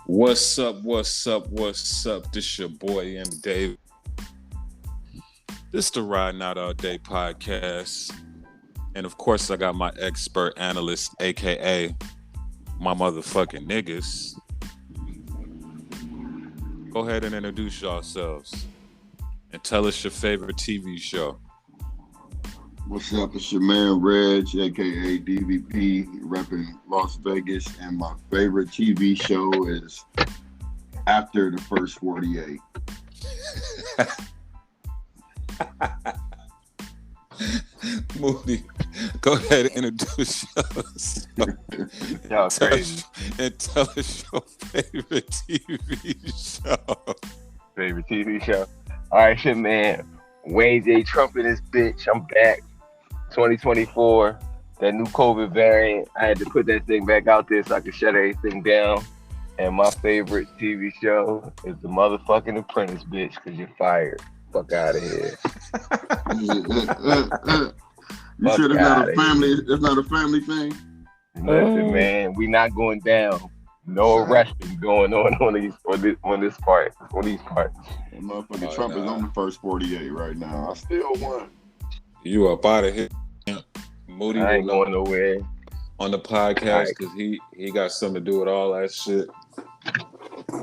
What's up? What's up? What's up? This your boy MDAVIS. This the Riding Out All Day podcast. And of course, I got my expert analyst, aka my motherfucking niggas. Go ahead and introduce yourselves and tell us your favorite TV show. What's up? It's your man Reg, aka DVP, repping Las Vegas, and my favorite TV show is After the First 48. Moody, go ahead and introduce yourself. Y'all crazy. And tell us your favorite TV show. Favorite TV show. All right, shit, man. Wayne J. Trump in this bitch. I'm back. 2024. That new COVID variant. I had to put that thing back out there so I could shut everything down. And my favorite TV show is The Motherfucking Apprentice, bitch, because you're fired. Fuck out of here. You sure it's not a family? It's not a family thing. Listen, man, we not going down. No arresting going on these parts. Motherfucking Trump is on the first 48 right now. I still won. You up out of here. Moody I ain't going nowhere on the podcast because he got something to do with all that shit.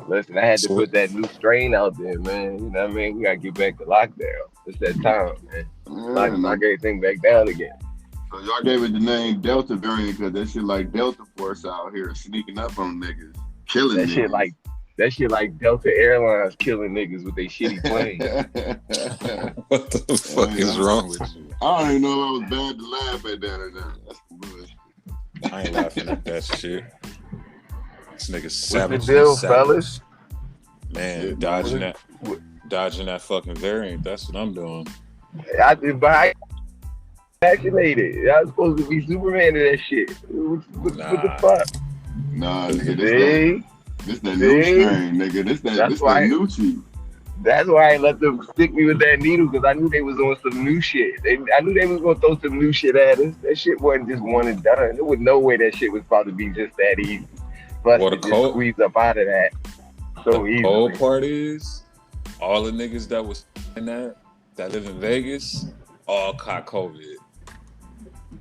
Listen, I had to put that new strain out there, man. You know what I mean? We gotta get back to lockdown. It's that time, man. Lock everything back down again. So y'all gave it the name Delta variant because that shit like Delta Force out here sneaking up on niggas, killing that niggas. That shit like Delta Airlines killing niggas with their shitty planes. What the fuck is wrong with you? I don't even know if I was bad to laugh at that or not. That's bullshit. I ain't laughing at that shit. This nigga's savage. What's the deal, fellas? Man, dodging that fucking variant. That's what I'm doing. I vaccinated. I was supposed to be Superman in that shit. What the fuck? Nah, nigga, this that new strain, nigga. This that new cheat. That's why I let them stick me with that needle, because I knew they was on some new shit. I knew they was gonna throw some new shit at us. That shit wasn't just one and done. There was no way that shit was about to be just that easy. Plus, well, just squeeze up out of that so easy. The cold part is, all the niggas that was in that live in Vegas, all caught COVID.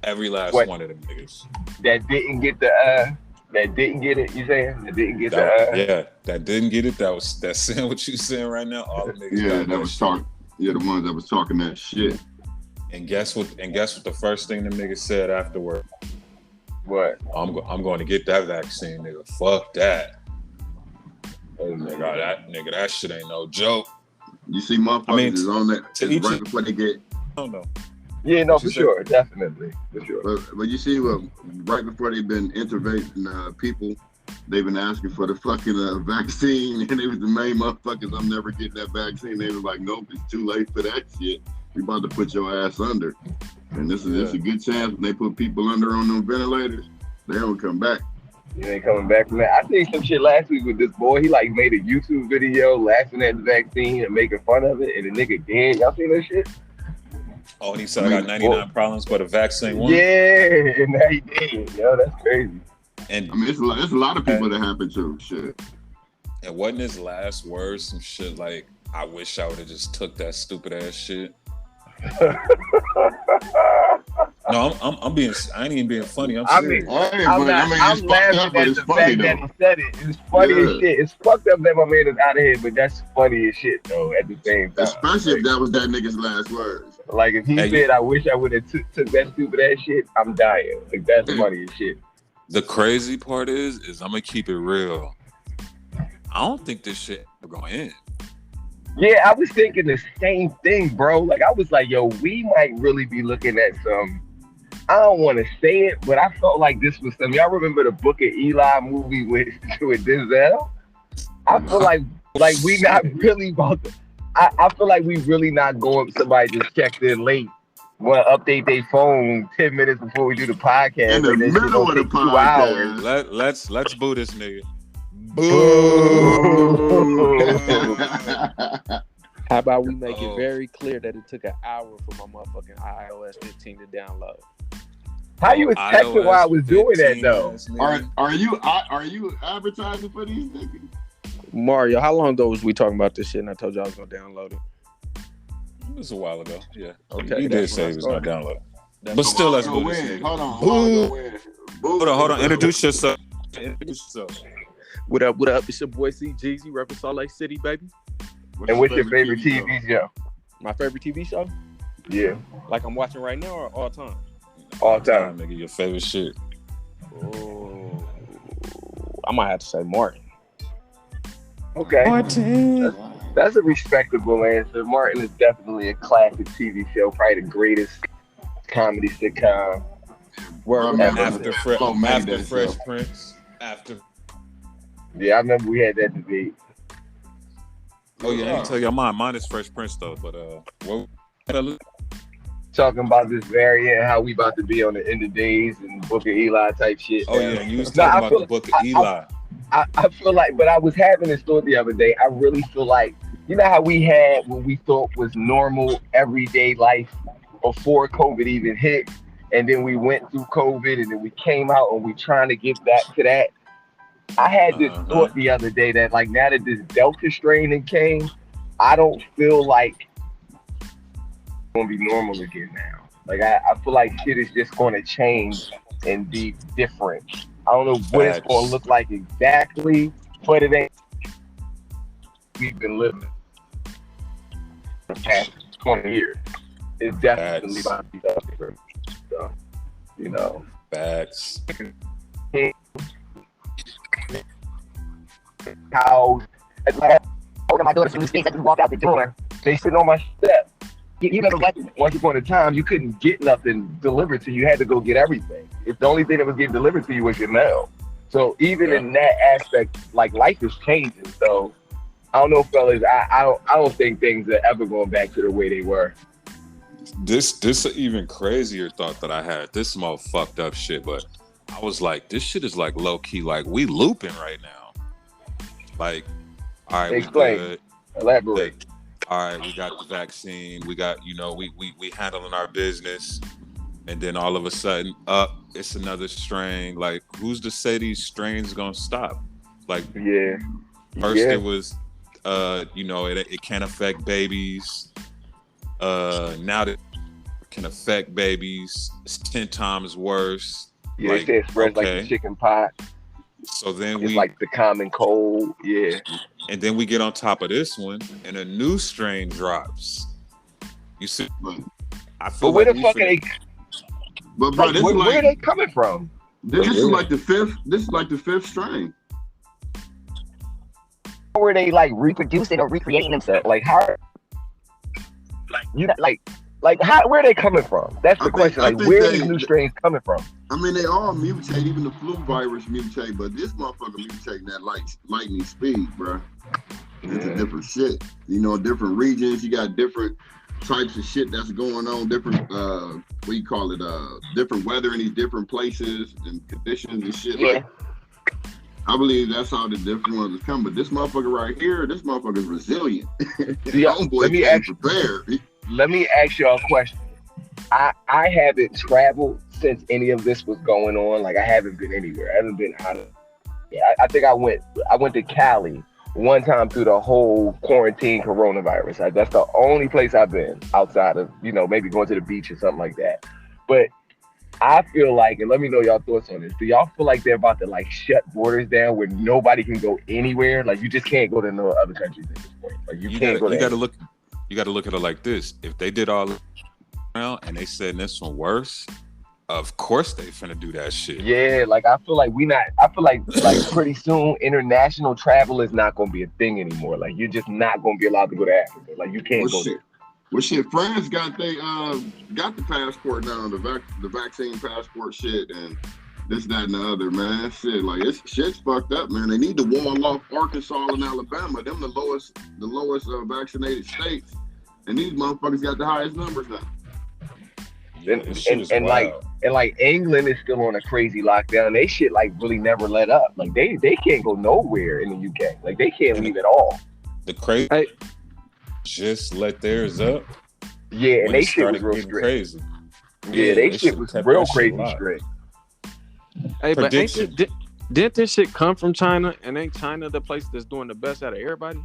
Every last one of them niggas. That didn't get it, you saying? That didn't get yeah, that didn't get it. That's saying what you saying right now. All the niggas that was talking. Yeah, the ones that was talking that shit. And guess what the first thing the niggas said afterward? What? I'm going to get that vaccine, nigga. Fuck that. Nigga, that shit ain't no joke. You see motherfuckers is on that right before they get. I don't know. Yeah, no, for sure. Definitely. For sure. But you see, right before they've been interviewing people, they've been asking for the fucking vaccine, and it was the main motherfuckers, I'm never getting that vaccine. They was like, nope, it's too late for that shit. We about to put your ass under. And this is a good chance when they put people under on them ventilators, they don't come back. You ain't coming back from that. I seen some shit last week with this boy. He made a YouTube video laughing at the vaccine and making fun of it, and the nigga dead. Y'all seen that shit? Oh, and he said I got 99 problems, but a vaccine won. Yeah, and now he did. Yo, that's crazy. And I mean, it's a lot of people that happen to shit. And wasn't his last words some shit like, I wish I would have just took that stupid ass shit? No, I'm being. I ain't even being funny. I'm serious. I'm laughing at the fact that he said it. It's funny as shit. It's fucked up that my man is out of here, but that's funny as shit though. At the same time, especially if that was that nigga's last words. Like if he said, "I wish I would have took that stupid ass shit," I'm dying. Like that's funny as shit. The crazy part is I'm gonna keep it real. I don't think this shit is gonna end. Yeah, I was thinking the same thing, bro. Like I was like, yo, we might really be looking at some. I don't want to say it, but I felt like this was some. Y'all remember the Book of Eli movie with Denzel? I feel like we not really about to. I feel like we really not going. Somebody just checked in late. Want to update their phone 10 minutes before we do the podcast. In the middle of the podcast. Let's boo this nigga. Boo. How about we make it very clear that it took an hour for my motherfucking iOS 15 to download? How you was texting while I was doing that though? Are you advertising for these niggas? Mario, how long ago was we talking about this shit and I told you I was gonna download it? It was a while ago. Yeah. Okay. You did say he was gonna download it. But still, let's go. Hold on. Introduce yourself. What up? What up? It's your boy CJEEZY, repping Salt Lake City, baby. And what's your favorite TV show? My favorite TV show? Yeah. Like I'm watching right now or all time? All time. Nigga, your favorite shit. Oh, I might have to say Martin. Okay. Martin. That's a respectable answer. Martin is definitely a classic TV show, probably the greatest comedy sitcom. After Fresh Prince. Yeah, I remember we had that debate. Oh yeah, I can tell you mine is Fresh Prince though, but talking about this variant, how we about to be on the end of days and Book of Eli type shit. Oh yeah, you was talking about the Book of Eli. I feel like, but I was having this thought the other day. I really feel like, you know how we had what we thought was normal everyday life before COVID even hit, and then we went through COVID, and then we came out and we trying to get back to that. I had this thought the other day that like now that this Delta strain came, I don't feel like it's gonna be normal again now. Like I feel like shit is just gonna change and be different. I don't know what it's gonna look like exactly, but it ain't. We've been living the past 20 years. It's definitely about to be different. So, you know. Facts. How, like, my daughter from the States, I just walk out the door. They sit on my step. You know, like, once upon a time, you couldn't get nothing delivered to you. You had to go get everything. If the only thing that was getting delivered to you was your mail. So even in that aspect, like, life is changing. So I don't know, fellas. I don't think things are ever going back to the way they were. This is an even crazier thought that I had. This some old fucked up shit, but I was like, this shit is like low key, like we looping right now. Like, all right, explain. We good. Elaborate. Like, all right, we got the vaccine. We got, you know, we handling our business, and then all of a sudden, it's another strain. Like, who's to say these strains gonna stop? Like, first it was, you know, it can't affect babies. Now that it can affect babies, it's 10 times worse. Yeah, like, it spreads like the chicken pot. So then it's like the common cold, yeah. And then we get on top of this one, and a new strain drops. You see, I feel. But where the fuck are they? But bro, like, where are they coming from? This is like the fifth. This is like the fifth strain. Where they like reproducing or recreating themselves? Like how? Like you like how? Where are they coming from? That's the question. Like where are these new strains coming from? I mean, they all mutate. Even the flu virus mutate, but this motherfucker mutating at lightning speed, bro. It's a different shit. You know, different regions. You got different types of shit that's going on. Different what you call it? Different weather in these different places and conditions and shit. Yeah. Like, I believe that's how the different ones come. But this motherfucker right here, this motherfucker's resilient. Let me ask y'all a question. I haven't traveled since any of this was going on. Like I haven't been anywhere. I haven't been out of. Yeah, I think I went to Cali one time through the whole quarantine coronavirus. That's the only place I've been outside of, you know, maybe going to the beach or something like that. But I feel like, and let me know y'all thoughts on this. Do y'all feel like they're about to like shut borders down where nobody can go anywhere? Like you just can't go to no other countries at this point. Like you can't go. You got to look at it like this. If they did all around and they said this one worse, of course they finna do that shit. Yeah, like I feel like pretty soon international travel is not gonna be a thing anymore. Like you're just not gonna be allowed to go to Africa. Like you can't go there. Well, shit, France got the passport now, the vaccine passport shit, and this, that, and the other, man. Shit, like shit's fucked up, man. They need to wall off Arkansas and Alabama. Them the lowest vaccinated states, and these motherfuckers got the highest numbers now. And like England is still on a crazy lockdown. They shit like really never let up. Like they can't go nowhere in the UK. Like they can't leave at all. The crazy just let theirs up. Yeah, and they shit was real strict. Crazy. Yeah, they they shit should was have kept real that shit crazy locked. strict. Hey, but ain't Prediction. didn't this shit come from China? And ain't China the place that's doing the best out of everybody?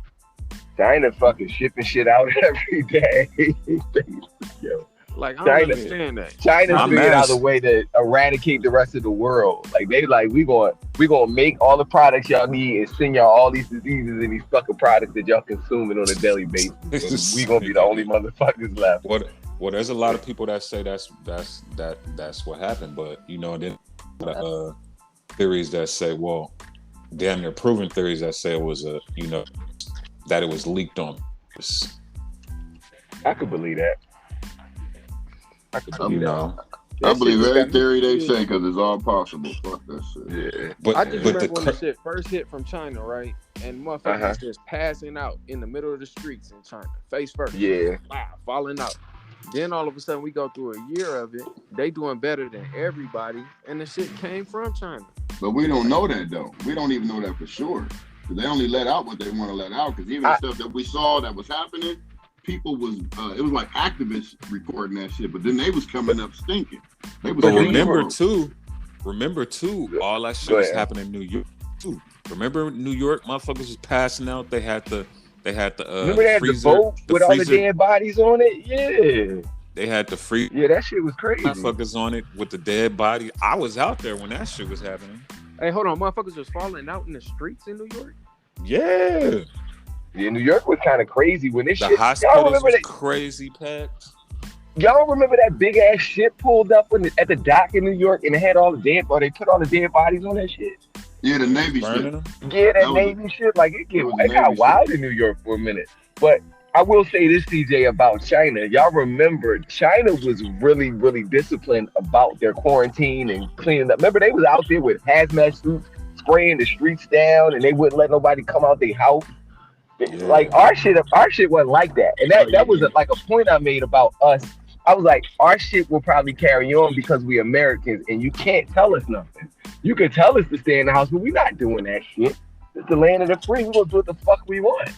China fucking shipping shit out every day. Yo, Like, I don't China, understand that. China I'm figured out a asked. way to eradicate the rest of the world. Like they like we gonna make all the products y'all need and send y'all all these diseases and these fucking products that y'all consuming on a daily basis. And we gonna be the only motherfuckers left. Well, there's a lot of people that say that's what happened, but you know, then theories that say, well, damn near proven theories that say it was that it was leaked on purpose. I could believe that. I could believe that. I believe every theory they say because it's all possible. Fuck that shit. Yeah. I just remember when the shit first hit from China, right? And motherfuckers just passing out in the middle of the streets in China, face first. Yeah. Wow, falling out. Then all of a sudden we go through a year of it. They doing better than everybody, and the shit came from China. But we don't know that though. We don't even know that for sure. Because they only let out what they want to let out. Because even the stuff that we saw that was happening, people was it was like activists reporting that shit, but then they was coming up stinking. They was remember too, all that shit was happening in New York too. Remember New York, motherfuckers was passing out. They had the remember they had freezer, the boat with all the dead bodies on it? Yeah. They had the free. Yeah, that shit was crazy. Motherfuckers on it with the dead body. I was out there when that shit was happening. Hey, hold on, motherfuckers was falling out in the streets in New York? Yeah. Yeah, New York was kind of crazy when this shit. The hospitals was crazy packed. Y'all remember that big ass shit pulled up at the dock in New York and it had all the they put all the dead bodies on that shit? Yeah, the Navy shit. Yeah, that Navy shit. Like it got wild in New York for a minute. But I will say this, CJ, about China. Y'all remember China was really, really disciplined about their quarantine and cleaning up. Remember they was out there with hazmat suits spraying the streets down and they wouldn't let nobody come out their house. Yeah. Like our shit wasn't like that. And that was like a point I made about us. I was like, our shit will probably carry on because we Americans and you can't tell us nothing. You can tell us to stay in the house, but we're not doing that shit. It's the land of the free. We're gonna do what the fuck we want.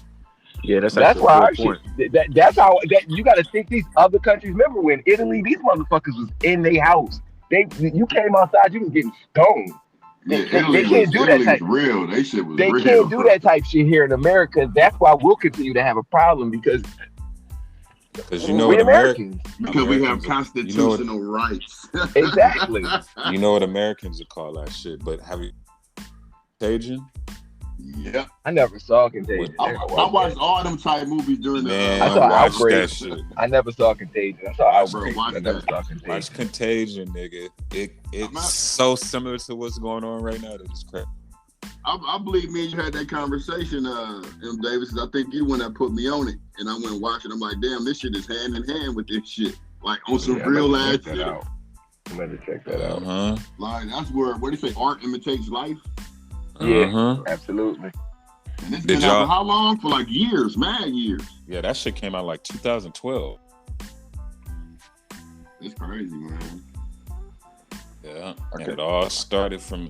Yeah, that's why our shit. That's how you gotta think these other countries. Remember when Italy, these motherfuckers was in their house. You came outside, you was getting stoned. Yeah, they can't do that type. Real. They shit was they real. Can't do that type shit here in America. That's why we'll continue to have a problem because you know we're Americans. Because we have constitutional rights. Exactly. You know what Americans would call that shit, but have you Contagion? Yep. I never saw Contagion. I watched all them type movies during the I saw Outbreak. I never saw Contagion. I saw Outbreak. I never saw Contagion. Watch Contagion, nigga. It's so similar to what's going on right now that it's crazy. I believe me and you had that conversation, MDAVIS. I think you one that put me on it, and I went and watched it. I'm like, damn, this shit is hand in hand with this shit, like on some real ass shit. I'm gonna check that out. Like that's where what do you say? Art imitates life. Yeah, absolutely. And it's been out for how long? For like years, mad years. Yeah, that shit came out like 2012. It's crazy, man. Yeah, and it all started from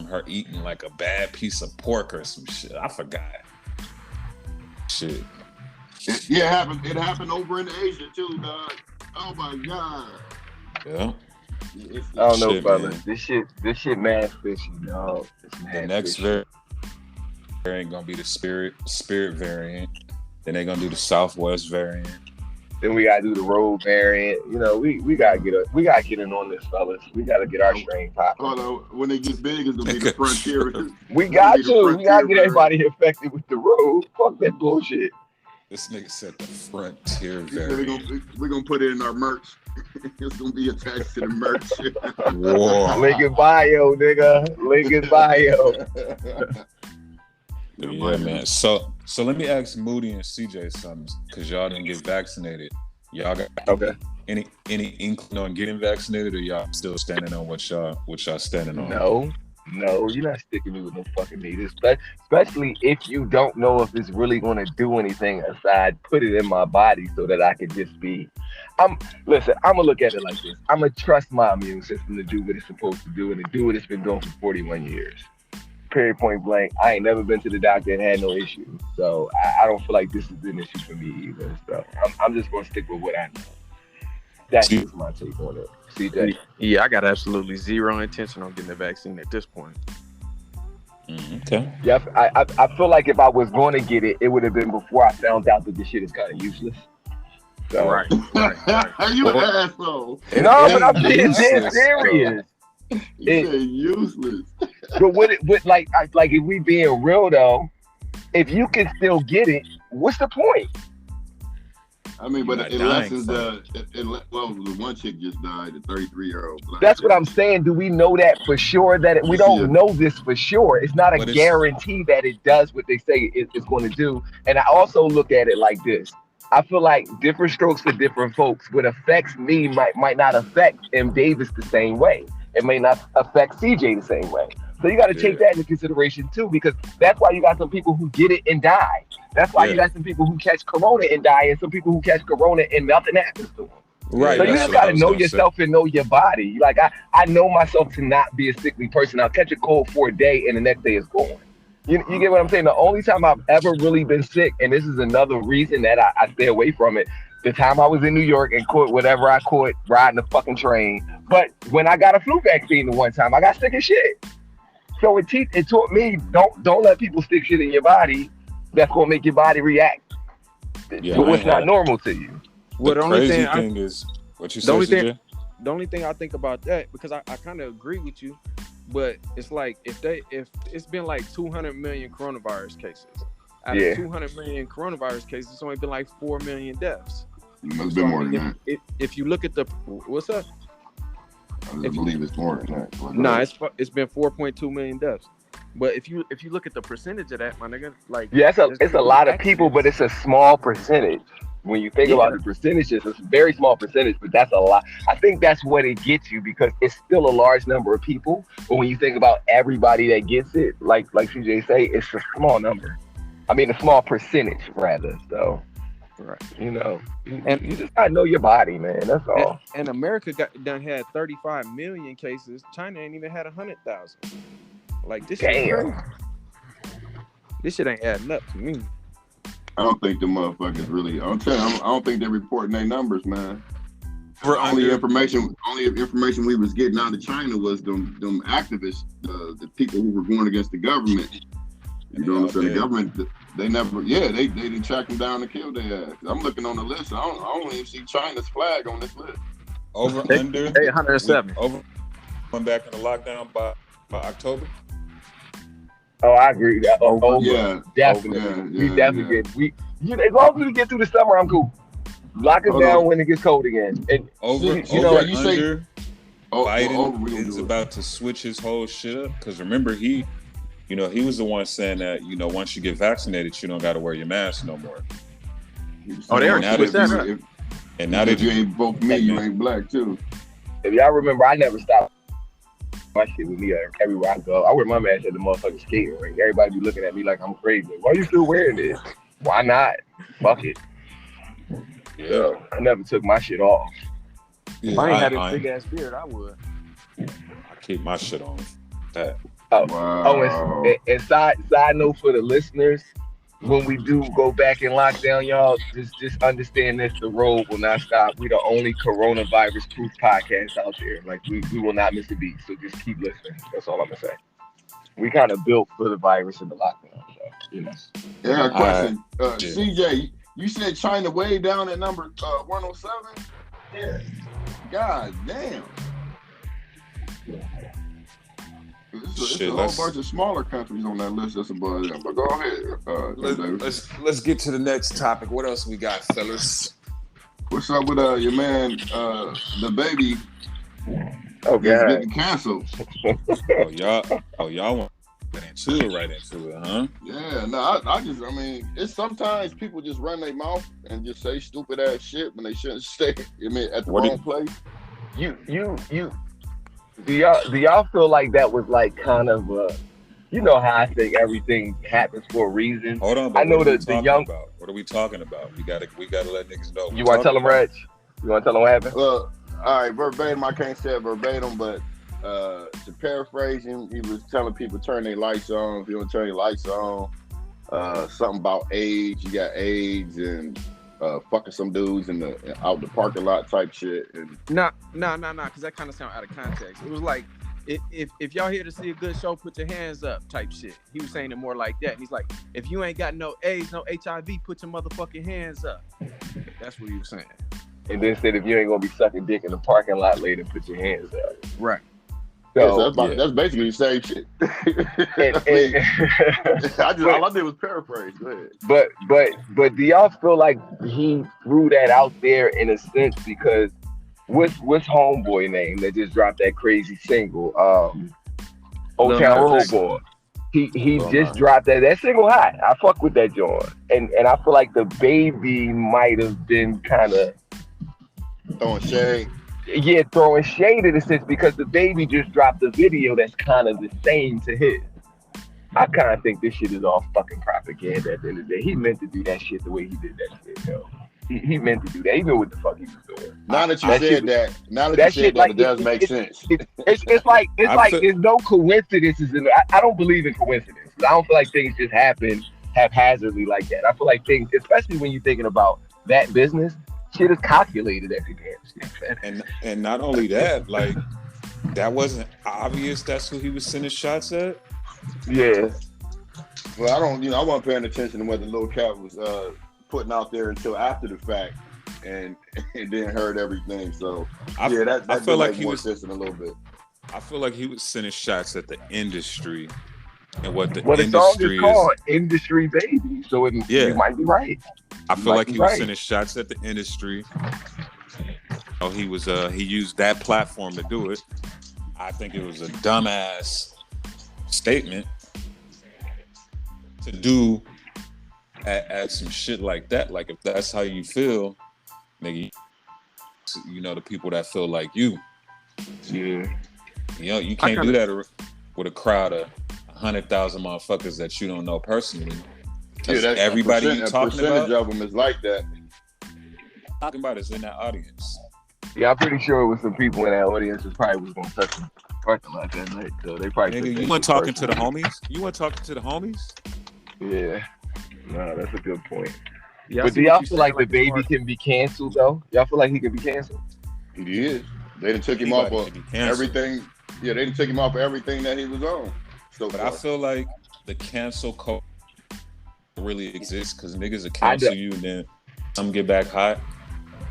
her eating like a bad piece of pork or some shit. I forgot. Shit. It happened over in Asia too, dog. Oh my god. Yeah. I don't know, fellas. This shit mad fishy, dog. The next variant gonna be the spirit variant. Then they're gonna do the Southwest variant. Then we gotta do the road variant. You know, we gotta get in on this, fellas. We gotta get our strain popping. When they get big, it's gonna be the frontier. We gotta get everybody infected with the road. Fuck that bullshit. This nigga said the frontier variant. We're gonna put it in our merch. It's gonna be attached to the merch. Whoa. Link in bio, nigga. Link in bio. Yeah, man. So let me ask Moody and CJ something, because y'all didn't get vaccinated. Y'all got any inkling on getting vaccinated, or y'all still standing on what y'all standing on? No, you're not sticking me with no fucking needles. Especially if you don't know if it's really gonna do anything aside put it in my body so that I could just be. I'm gonna look at it like this. I'm gonna trust my immune system to do what it's supposed to do and to do what it's been doing for 41 years. Period, point blank. I ain't never been to the doctor and had no issue. So I don't feel like this is an issue for me either. So I'm just gonna stick with what I know. That's just my take on it. CJ. Yeah, I got absolutely zero intention on getting the vaccine at this point. Okay. Yep. I feel like if I was going to get it, it would have been before I found out that this shit is kind of useless. So, Right. You an asshole. No, but I'm being dead Useless, serious. You said useless. But like if we being real though, if you can still get it, what's the point? I mean, but You're it not lessens dying well, the one chick just died, the 33-year-old. That's what I'm saying. Do we know that for sure? We don't know this for sure. It's not a guarantee that it does what they say it's going to do. And I also look at it like this. I feel like different strokes for different folks. What affects me might not affect MDAVIS the same way. It may not affect CJ the same way. So you got to take that into consideration too, because that's why you got some people who get it and die. That's why you got some people who catch corona and die, and some people who catch corona and nothing happens to them. Right. So you just got to know yourself and know your body. Like I know myself to not be a sickly person. I'll catch a cold for a day and the next day is gone. You get what I'm saying? The only time I've ever really been sick, and this is another reason that I stay away from it, the time I was in New York and caught whatever I caught riding the fucking train. But when I got a flu vaccine the one time, I got sick as shit. So it taught me don't let people stick shit in your body that's gonna make your body react to what's not normal to you. Well, the crazy thing is what you said, CJ? The only thing I think about that, because I kind of agree with you, but it's like if it's been like 200 million coronavirus cases. Out of 200 million coronavirus cases, it's only been like 4 million deaths. It's been more than that. If you look at the what's up? I believe it's more than that. Nah, it's been 4.2 million deaths. But if you look at the percentage of that, my nigga, like it's a lot of people, but it's a small percentage. When you think about the percentages, it's a very small percentage, but that's a lot. I think that's what it gets you, because it's still a large number of people. But when you think about everybody that gets it, like CJ say, it's a small number. I mean, a small percentage rather. So, right, you know, you just gotta know your body, man. That's all. And America done had 35 million cases. China ain't even had 100,000. Like this shit crazy. This shit ain't adding up to me. I don't think the motherfuckers really. I'm telling you, I don't think they're reporting their numbers, man. Only information we was getting out of China was them activists, the people who were going against the government. You know what I'm saying? The government, they never, they didn't track them down and kill their ass. I'm looking on the list. I don't even see China's flag on this list. Under 807. Going back in the lockdown by October. Oh, I agree. Definitely. We definitely get. As long as we get through the summer, I'm cool. Lock it down when it gets cold again. And Biden is about to switch his whole shit up, because remember he was the one saying that once you get vaccinated, you don't got to wear your mask no more. Now that you ain't vote for me, you ain't black too. If y'all remember, I never stopped my shit with me everywhere I go. I wear my mask at the motherfucking skating rink. Everybody be looking at me like I'm crazy. Why you still wearing this? Why not? Fuck it. Yeah, I never took my shit off. If I ain't had a big ass beard, I would. I keep my shit on. That. And side note for the listeners, when we do go back in lockdown, y'all, just understand this: the road will not stop. We the only coronavirus proof podcast out there. Like we will not miss a beat. So just keep listening. That's all I'm gonna say. We kind of built for the virus and the lockdown. So, Yeah, question. CJ, you said China way down at number 107? Yeah. God damn. It's a whole bunch of smaller countries on that list that's above them. But go ahead. Let's get to the next topic. What else we got, fellas? What's up with your man, the baby? Oh, he's getting canceled. Y'all want right into it, huh? Yeah, no, I mean, it's sometimes people just run their mouth and just say stupid ass shit when they shouldn't say. At the wrong place. Do y'all feel like that was like kind of you know how I think everything happens for a reason? Hold on, I know that the young. What are we talking about? We gotta let niggas know. You want to tell them, Reg? You want to tell them what happened? All right, verbatim. I can't say it verbatim, but to paraphrase him, he was telling people turn their lights on. If you don't turn your lights on, something about AIDS. You got AIDS, and fucking some dudes out the parking lot type shit. And nah, because that kind of sound out of context. It was like, if y'all here to see a good show, put your hands up type shit. He was saying it more like that. And he's like, if you ain't got no AIDS, no HIV, put your motherfucking hands up. That's what he was saying. And then said, if you ain't gonna be sucking dick in the parking lot later, put your hands up. Right. So that's basically the same shit. All I did was paraphrase. Go ahead. But do y'all feel like he threw that out there in a sense because what's homeboy name that just dropped that crazy single? Old Town Road Boy. He just dropped that single hot. I fuck with that joint. And I feel like the baby might have been kind of throwing shade. Yeah, throwing shade in a sense because the baby just dropped a video that's kind of the same to his. I kind of think this shit is all fucking propaganda at the end of the day. He meant to do that shit the way he did that shit, yo. He meant to do that. He knew what the fuck he was doing. Now that you said that, it does make sense. It's like there's no coincidences in there. I don't believe in coincidences. I don't feel like things just happen haphazardly like that. I feel like things, especially when you're thinking about that business, shit is calculated every damn shit. And not only that, like that wasn't obvious. That's who he was sending shots at. Yeah. Well, I wasn't paying attention to what the little cat was putting out there until after the fact, and then heard everything. So I feel like he was sense in a little bit. I feel like he was sending shots at the industry and what the industry song is called, Industry Baby. So you might be right. I feel like he was sending shots at the industry. Oh, he used that platform to do it. I think it was a dumbass statement to do at some shit like that. Like if that's how you feel, nigga, you know the people that feel like you. Yeah. You know you can't do that with a crowd of 100,000 motherfuckers that you don't know personally. Yeah, that's everybody you talking about. Of them is like that. Talking about is in that audience. Yeah, I'm pretty sure it was some people in that audience who probably was gonna touch them parking lot that night. So they probably. Nigga, you weren't talking to the homies. You weren't talking to the homies. Yeah, no, that's a good point. Yeah, but do y'all feel like the baby can be canceled though? Y'all feel like he can be canceled? He is. They done took him off of everything. Yeah, they done took him off of everything that he was on. But I feel like the cancel culture really exists because niggas will cancel you and then some get back hot.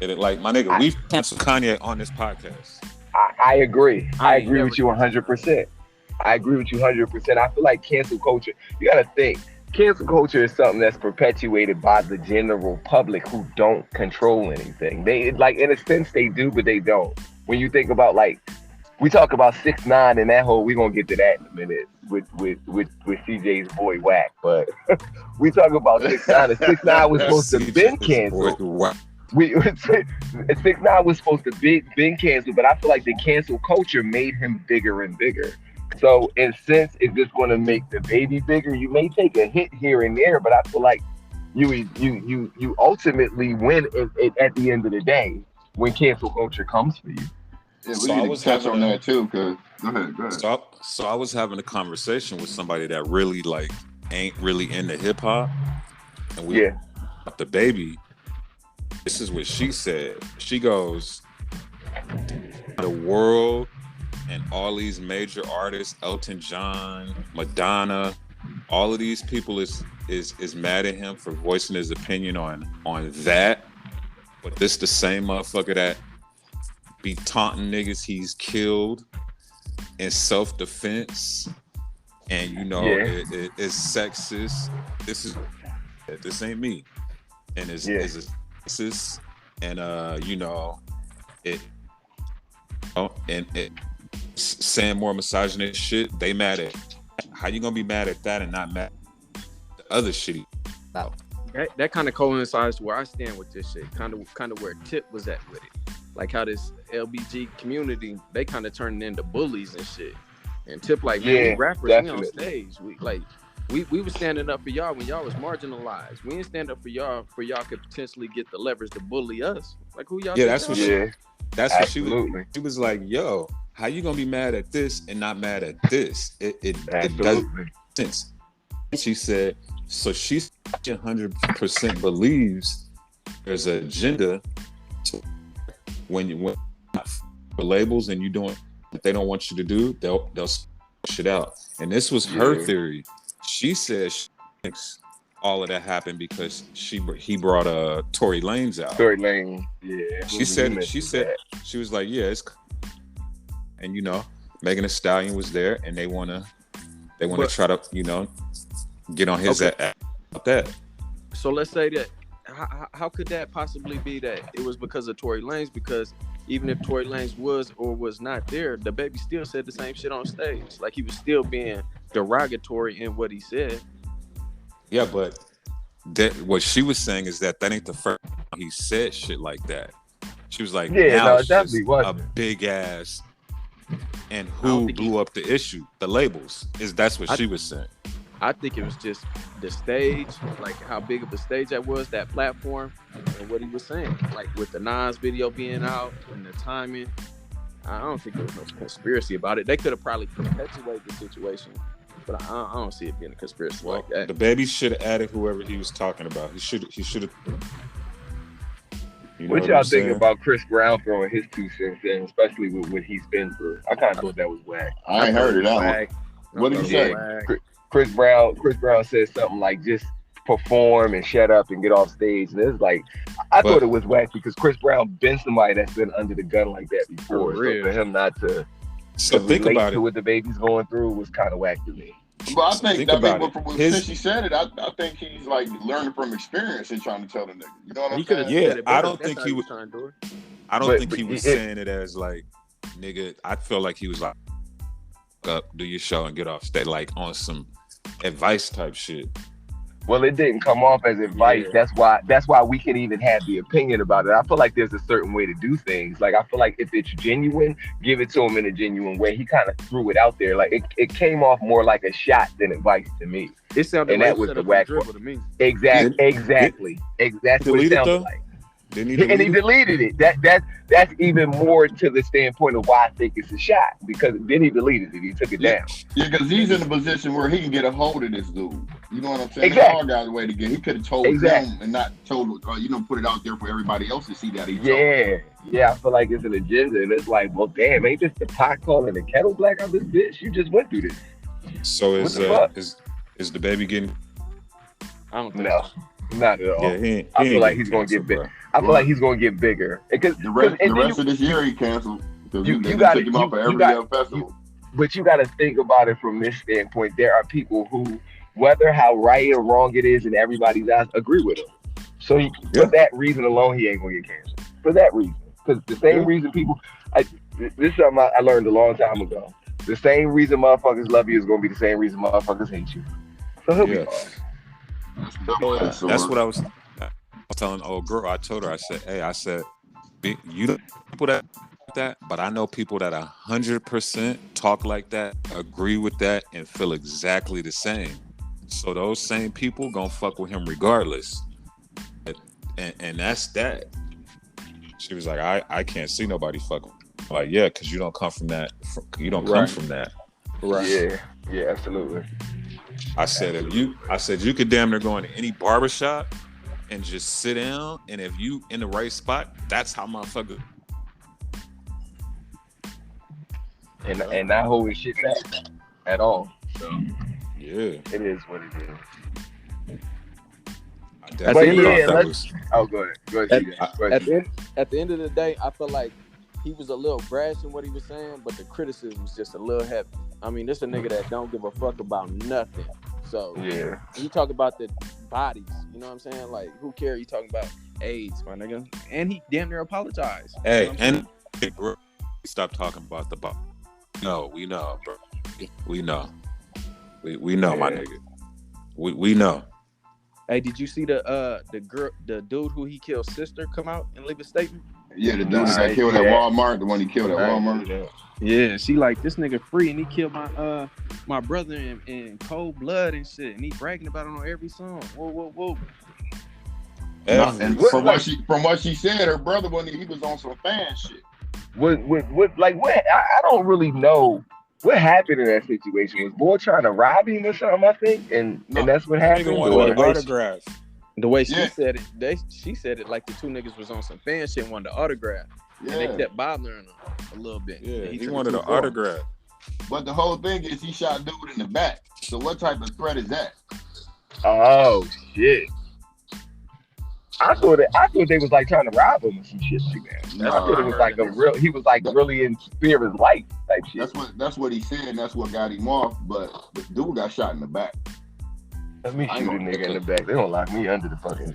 Like my nigga, we've canceled Kanye on this podcast. I agree. I agree with you 100%. I agree with you 100%. I feel like cancel culture, you gotta think, cancel culture is something that's perpetuated by the general public who don't control anything. They, like, in a sense they do, but they don't. When you think about, like, we talk about 6ix9ine and that whole, we're gonna get to that in a minute with CJ's boy Whack, but we talk about 6ix9ine and 6ix9ine was supposed to been canceled. 6ix9ine was supposed to been canceled, but I feel like the cancel culture made him bigger and bigger. So in a sense, it's just going to make the baby bigger. You may take a hit here and there, but I feel like you ultimately win at the end of the day when cancel culture comes for you. Yeah, so I was touch on that too. Cause go ahead. So I was having a conversation with somebody that really like ain't really into hip hop, and we about the baby. This is what she said. She goes, the world and all these major artists, Elton John, Madonna, all of these people is mad at him for voicing his opinion on that. But this the same motherfucker that be taunting niggas he's killed in self-defense, and you know it's sexist. This ain't me, and it's sexist, and you know it. Oh, and it saying more misogynist shit. They mad at. How you gonna be mad at that and not mad at the other shitty? That kind of coincides to where I stand with this shit. Kind of where Tip was at with it. Like how this LBG community, they kind of turned into bullies and shit. And Tip like, man, we rappers, we on stage. We was standing up for y'all when y'all was marginalized. We didn't stand up for y'all could potentially get the leverage to bully us. Like who y'all? Yeah, that's what she was. She was like, yo, how you gonna be mad at this and not mad at this? It doesn't make sense. She said, so she 100% believes there's an agenda. When the labels and you doing what they don't want you to do, they'll shit out. And this was her theory. She said she thinks all of that happened because he brought Tory Lanez out. Tory Lanez, yeah. She said she was like, yeah, it's, and Megan Thee Stallion was there, and they wanna try to get on his ass about that. So let's say that. How could that possibly be that it was because of Tory Lanez? Because even if Tory Lanez was or was not there, the baby still said the same shit on stage. Like, he was still being derogatory in what he said. Yeah, but what she was saying is that ain't the first time he said shit like that. She was like, now it's just a big ass. And who blew up the issue? The labels. That's what she was saying. I think it was just the stage, like how big of a stage that was, that platform, and what he was saying. Like with the Nas video being out and the timing, I don't think there was no conspiracy about it. They could have probably perpetuated the situation, but I don't see it being a conspiracy like that. The baby should have added whoever he was talking about. He should have. What y'all think about Chris Brown throwing his 2 cents in, especially with what he's been through? I kind of thought that was whack. I ain't heard it out. What did he say? Chris Brown said something like, just perform and shut up and get off stage. And it's like, I thought it was whack because Chris Brown been somebody that's been under the gun like that before. So for him not to think relate about to what the baby's going through was kind of whack to me. But I think since he said it, I think he's like learning from experience and trying to tell the nigga. You know what I'm saying? Yeah, I don't think he was trying to do it. I don't think he was saying it as like, nigga. I feel like he was like, up, do your show and get off stage, like on some advice type shit. Well, it didn't come off as advice. Yeah. That's why we can even have the opinion about it. I feel like there's a certain way to do things. Like, I feel like if it's genuine, give it to him in a genuine way. He kind of threw it out there. Like, it came off more like a shot than advice to me. It sounded like that was the whack to me. Exactly. That's what it sounded like. And he deleted it. That's even more to the standpoint of why I think it's a shot, because then he deleted it. He took it down. Yeah, because he's in a position where he can get a hold of this dude. You know what I'm saying? Exactly. All guys way to get. He could have told them and not told, put it out there for everybody else to see that he told. Yeah. I feel like it's an agenda, and it's like, well, damn, ain't this the pot calling the kettle black on this bitch? You just went through this. So is the baby getting? I don't think so. Not at all. Yeah, I feel like he's gonna get big. I feel like he's gonna get bigger. Because the rest of this year he canceled. You got to take him off for every other festival. But you got to think about it from this standpoint. There are people who, whether how right or wrong it is in everybody's eyes, agree with him. So for that reason alone, he ain't gonna get canceled. For that reason, because the same reason people. This is something I learned a long time ago. The same reason motherfuckers love you is gonna be the same reason motherfuckers hate you. So he'll be fine. That's what I was telling the old girl. I told her, I said, you don't people that, but I know people that 100% talk like that, agree with that, and feel exactly the same. So those same people gonna fuck with him regardless. And that's that. She was like, I can't see nobody fuck with him. Like, yeah, because you don't come from that. You don't come from that. Right. Yeah, absolutely. I said you could damn near go into any barbershop and just sit down, and if you in the right spot, that's how motherfucker. And not holding shit back at all. So yeah, it is what it is. Go ahead. At the end of the day, I feel like he was a little brash in what he was saying, but the criticism was just a little heavy. I mean, this a nigga that don't give a fuck about nothing. So you talk about the bodies, you know what I'm saying? Like, who cares? You talking about AIDS, my nigga, and he damn near apologized. Hey, and stop talking about the body. No, we know, bro. We know. We know, my nigga. We know. Hey, did you see the dude who he killed sister come out and leave a statement? Yeah, the dude that got killed at Walmart, the one he killed at Walmart. Yeah, she like, this nigga free and he killed my brother in cold blood and shit, and he bragging about it on every song. Whoa. And from what she said, her brother he was on some fan shit. What I don't really know what happened in that situation. Was boy trying to rob him or something, I think, and that's what happened. Autographs. The way she said it, she said it like the two niggas was on some fan shit, wanted to autograph, and they kept bothering him a little bit. Yeah, he wanted an autograph. But the whole thing is he shot dude in the back. So what type of threat is that? Oh shit! I thought they was like trying to rob him or some shit like that. I thought it was like he was like really in fear of his life type shit. That's what he said. And that's what got him off. But the dude got shot in the back. Let me shoot a nigga in the back. They don't lock me under the fucking.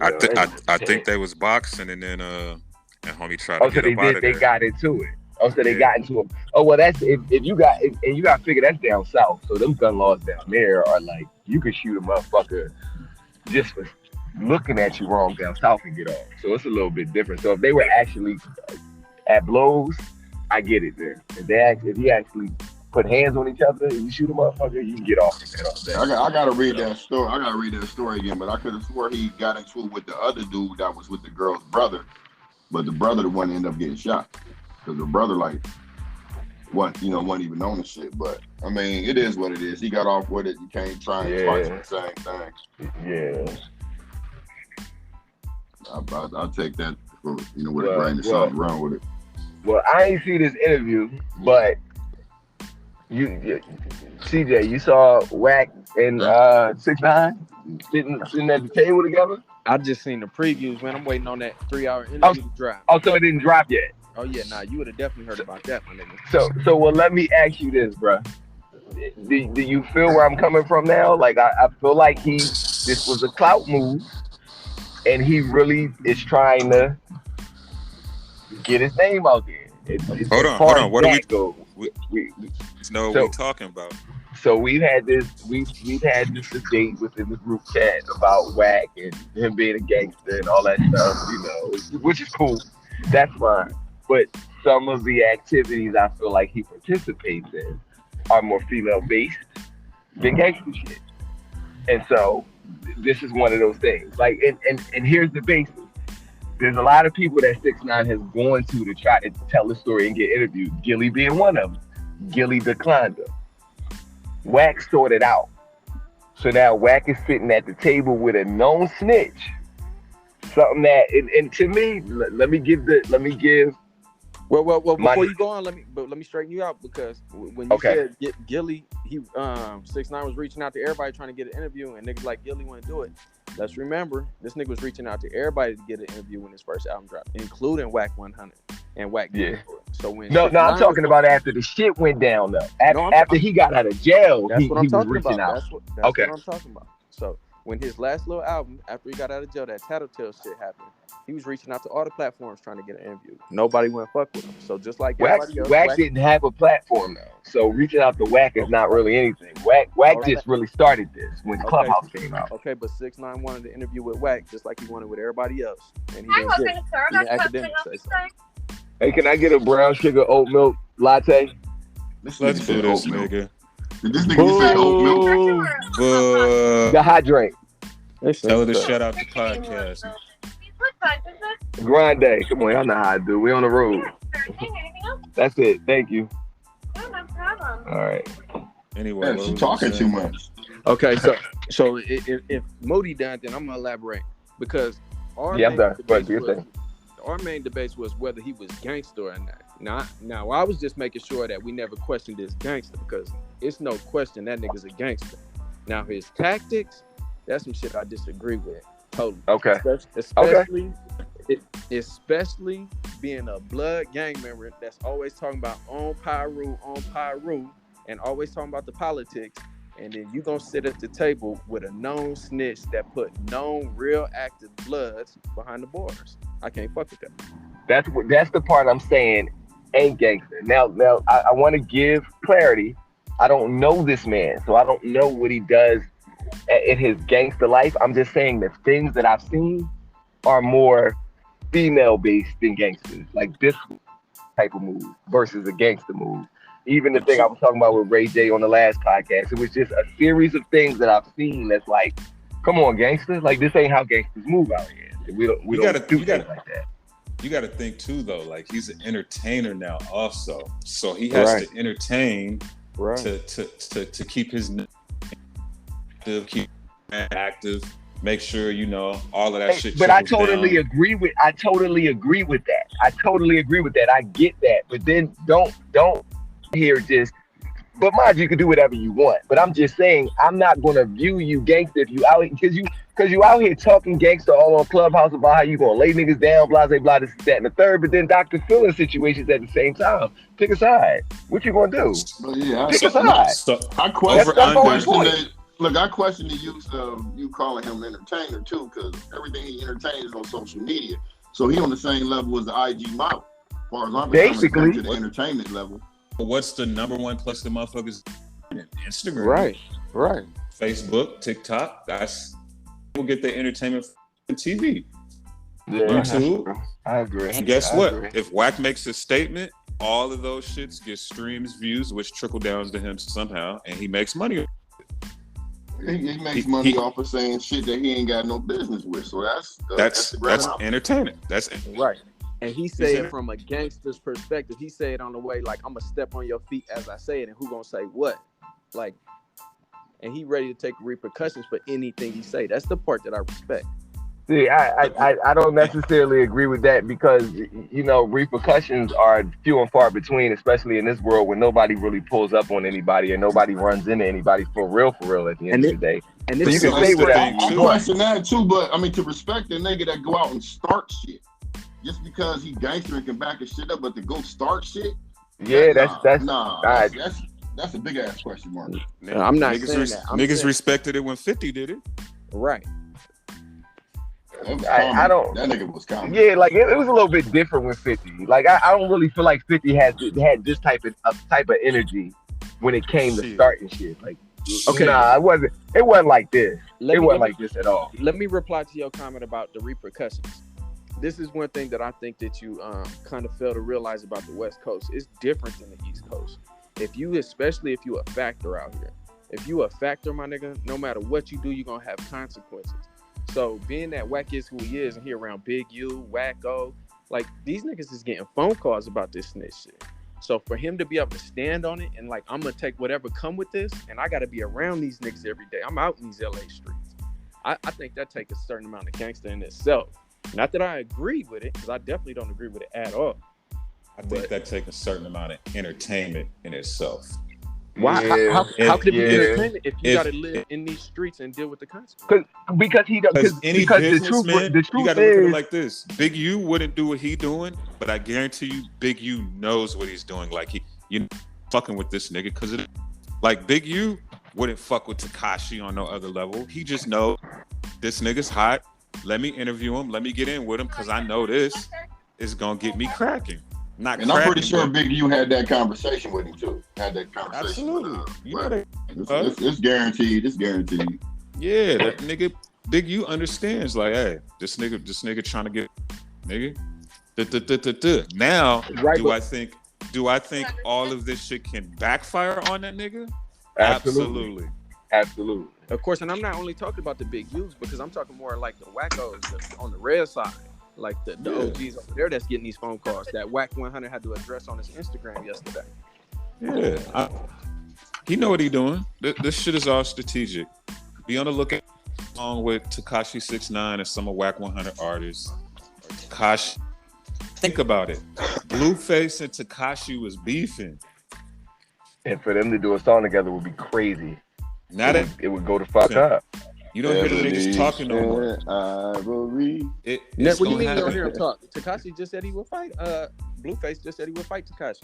I think they was boxing and then and homie tried to get so up out of there. They got into it. Oh, so they got into it. Oh well, that's if you got and you got to figure that's down south. So them gun laws down there are like you can shoot a motherfucker just for looking at you wrong down south and get off. So it's a little bit different. So if they were actually at blows, I get it there. If he actually put hands on each other and you shoot a motherfucker, you can get off. I gotta read that story. I gotta read that story again, but I could have swore he got into it with the other dude that was with the girl's brother, but the brother the one ended up getting shot because the brother wasn't even on the shit. But I mean, it is what it is. He got off with it. You can't try and twice the same thing. Yeah. I'll take that for with a grain of salt wrong with it. Well, I ain't see this interview, but you CJ, you saw Wack and 6ix9ine sitting at the table together? I just seen the previews, man. I'm waiting on that 3-hour interview to drop. Oh, so it didn't drop yet? Oh yeah, nah, you would have definitely heard about that, my nigga. So well, let me ask you this, bro. Do you feel where I'm coming from now? Like I feel like this was a clout move, and he really is trying to get his name out there. Hold on. What are we know what we talking about? So we've had this debate within the group chat about Wack and him being a gangster and all that stuff, which is cool. That's fine. But some of the activities I feel like he participates in are more female based than gangster shit. And so this is one of those things. Like and here's the basis. There's a lot of people that 6ix9ine has gone to try to tell the story and get interviewed. Gilly being one of them. Gilly declined him. Wack sorted out. So now Wack is sitting at the table with a known snitch. Something that, and to me, let me give. Well, before you go on, let me straighten you out, because when you said Gilly, 6ix9ine was reaching out to everybody trying to get an interview, and niggas like Gilly wouldn't do it. Let's remember, this nigga was reaching out to everybody to get an interview when his first album dropped, including Wack 100 and Wack. Yeah. So when I'm talking about after the shit went down though. After he got out of jail, he was reaching out. That's what I'm talking about. So when his last little album, after he got out of jail, that Tattletale shit happened, he was reaching out to all the platforms trying to get an interview. Nobody went fuck with him. So just like everybody else, Wack didn't have a platform though. So reaching out to Wack is not really anything. Wack just really started this when Clubhouse came out. Okay, but 6ix9ine wanted to interview with Wack just like he wanted with everybody else. And he didn't get it. Academic say so. Hey, can I get a brown sugar oat milk latte? Let's do this, nigga. Did this nigga say oat milk? The hot drink. Tell her to shut out the podcast. Grind day. Come on, y'all know how I do. We on the road. That's it. Thank you. No problem. All right. Anyway, she's talking too much. Okay, so if Moody done, then I'm gonna elaborate, because our main debates was whether he was gangster or not. Now I was just making sure that we never questioned this gangster, because it's no question that nigga's a gangster. Now his tactics, that's some shit I disagree with totally. Okay. Especially being a blood gang member that's always talking about on Pyru, and always talking about the politics, and then you gonna sit at the table with a known snitch that put known real active bloods behind the bars. I can't fuck with that. That's the part I'm saying ain't gangster. Now I want to give clarity. I don't know this man, so I don't know what he does in his gangster life. I'm just saying the things that I've seen are more female based than gangsters. Like this type of move versus a gangster move. Even the thing I was talking about with Ray J on the last podcast, it was just a series of things that I've seen that's like, come on, gangster. Like this ain't how gangsters move out here. We don't do things like that. You got to think too, though. Like he's an entertainer now, also, so he has to entertain to keep his keep active. Make sure all of that shit. But I trickles totally down. agree with. I totally agree with that. I get that. But then don't here just. But mind you, can do whatever you want. But I'm just saying, I'm not gonna view you gangster if you out because you out here talking gangster all on Clubhouse about how you gonna lay niggas down, blah blah, this, that, and the third. But then Dr. Phil in situations at the same time. Pick a side. What you gonna do? But yeah, Pick a side. I question that. Look, I question the use of you calling him entertainer too, because everything he entertains is on social media. So he on the same level as the IG model, as far as I'm concerned, to the entertainment level. What's the number one place the motherfuckers? Instagram, right. Facebook, TikTok. That's people get their entertainment from TV. Yeah, YouTube. I agree. And guess what? If Wack makes a statement, all of those shits get streams, views, which trickle down to him somehow, and he makes money. He makes money off of saying shit that he ain't got no business with. So that's entertainment. That's right. And he say it from a gangster's perspective. He say it on the way like, I'm gonna step on your feet as I say it, and who gonna say what? Like, and he ready to take repercussions for anything he say. That's the part that I respect. See, I don't necessarily agree with that because repercussions are few and far between, especially in this world when nobody really pulls up on anybody and nobody runs into anybody for real at the end of the day. And so you can say whatever. I question that too, but I mean to respect the nigga that go out and start shit. Just because he gangster and can back his shit up, but to go start shit, that's a big ass question mark. No, I'm not saying that. Niggas respected it when 50 did it. Right. I don't. That nigga was common. Yeah, like it was a little bit different with 50. Like I don't really feel like 50 had this type of energy when it came to starting shit. Like, okay, nah, it wasn't like this. It wasn't like this at all. Let me reply to your comment about the repercussions. This is one thing that I think that you kind of fail to realize about the West Coast. It's different than the East Coast. Especially if you a factor out here. If you a factor, my nigga, no matter what you do, you're gonna have consequences. So being that Wack is who he is and he around Big U, Wacko, like these niggas is getting phone calls about this snitch shit. So for him to be able to stand on it and like, I'm gonna take whatever come with this and I gotta be around these niggas every day. I'm out in these LA streets. I think that takes a certain amount of gangster in itself. Not that I agree with it, because I definitely don't agree with it at all. I think that takes a certain amount of entertainment in itself. Why? Yeah. How could it be entertainment if you got to live in these streets and deal with the consequences? Because the truth you got to is, look at it like this. Big U wouldn't do what he doing, but I guarantee you, Big U knows what he's doing. Like you fucking with this nigga because like Big U wouldn't fuck with Tekashi on no other level. He just know this nigga's hot. Let me interview him. Let me get in with him because I know this is gonna get me cracking. I'm pretty sure Big U had that conversation with him too. Absolutely. It's guaranteed. It's guaranteed. Yeah, that nigga Big U understands. Like, hey, this nigga trying to get nigga. Now, do I think all of this shit can backfire on that nigga? Absolutely. Of course, and I'm not only talking about the Big U's because I'm talking more like the wackos on the red side. Like the OGs over there that's getting these phone calls that Wack 100 had to address on his Instagram yesterday. Yeah. He know what he doing. This shit is all strategic. Be on the lookout along with Tekashi 6ix9ine and some of Wack 100 artists. Tekashi, think about it. Blueface and Tekashi was beefing. And for them to do a song together would be crazy. Now it would go to fuck up. You don't hear the niggas talking no more. What do you mean you don't hear him talk? Tekashi just said he would fight. Blueface just said he would fight Tekashi.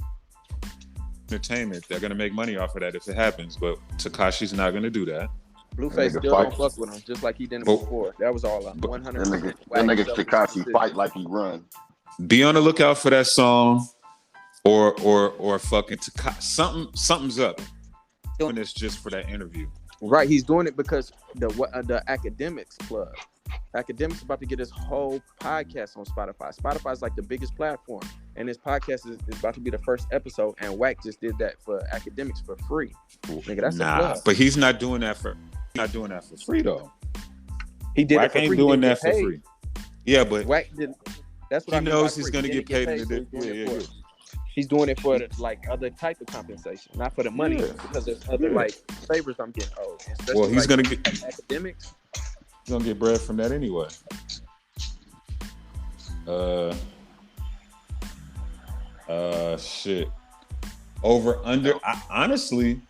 Entertainment. They're gonna make money off of that if it happens, but Tekashi's not gonna do that. Blueface still don't fuck with him, just like he did before. That was all 100%. That nigga Tekashi fight like he run. Be on the lookout for that song, or fucking Tekashi. Something's up. Doing this just for that interview. Right, he's doing it because the Academics plug. Academics about to get his whole podcast on Spotify. Spotify is like the biggest platform, and his podcast is about to be the first episode. And Wack just did that for Academics for free. Nigga, that's a plug. But he's not doing that for free though. He did Wack it for free. Ain't doing that for free. Yeah, but Wack didn't. That's what he knows he's gonna get paid to do it. He's doing it for like other type of compensation, not for the money, because there's other like favors I'm getting owed. Well, he's gonna get Academics. He's gonna get bread from that anyway. Shit. Over under. Honestly,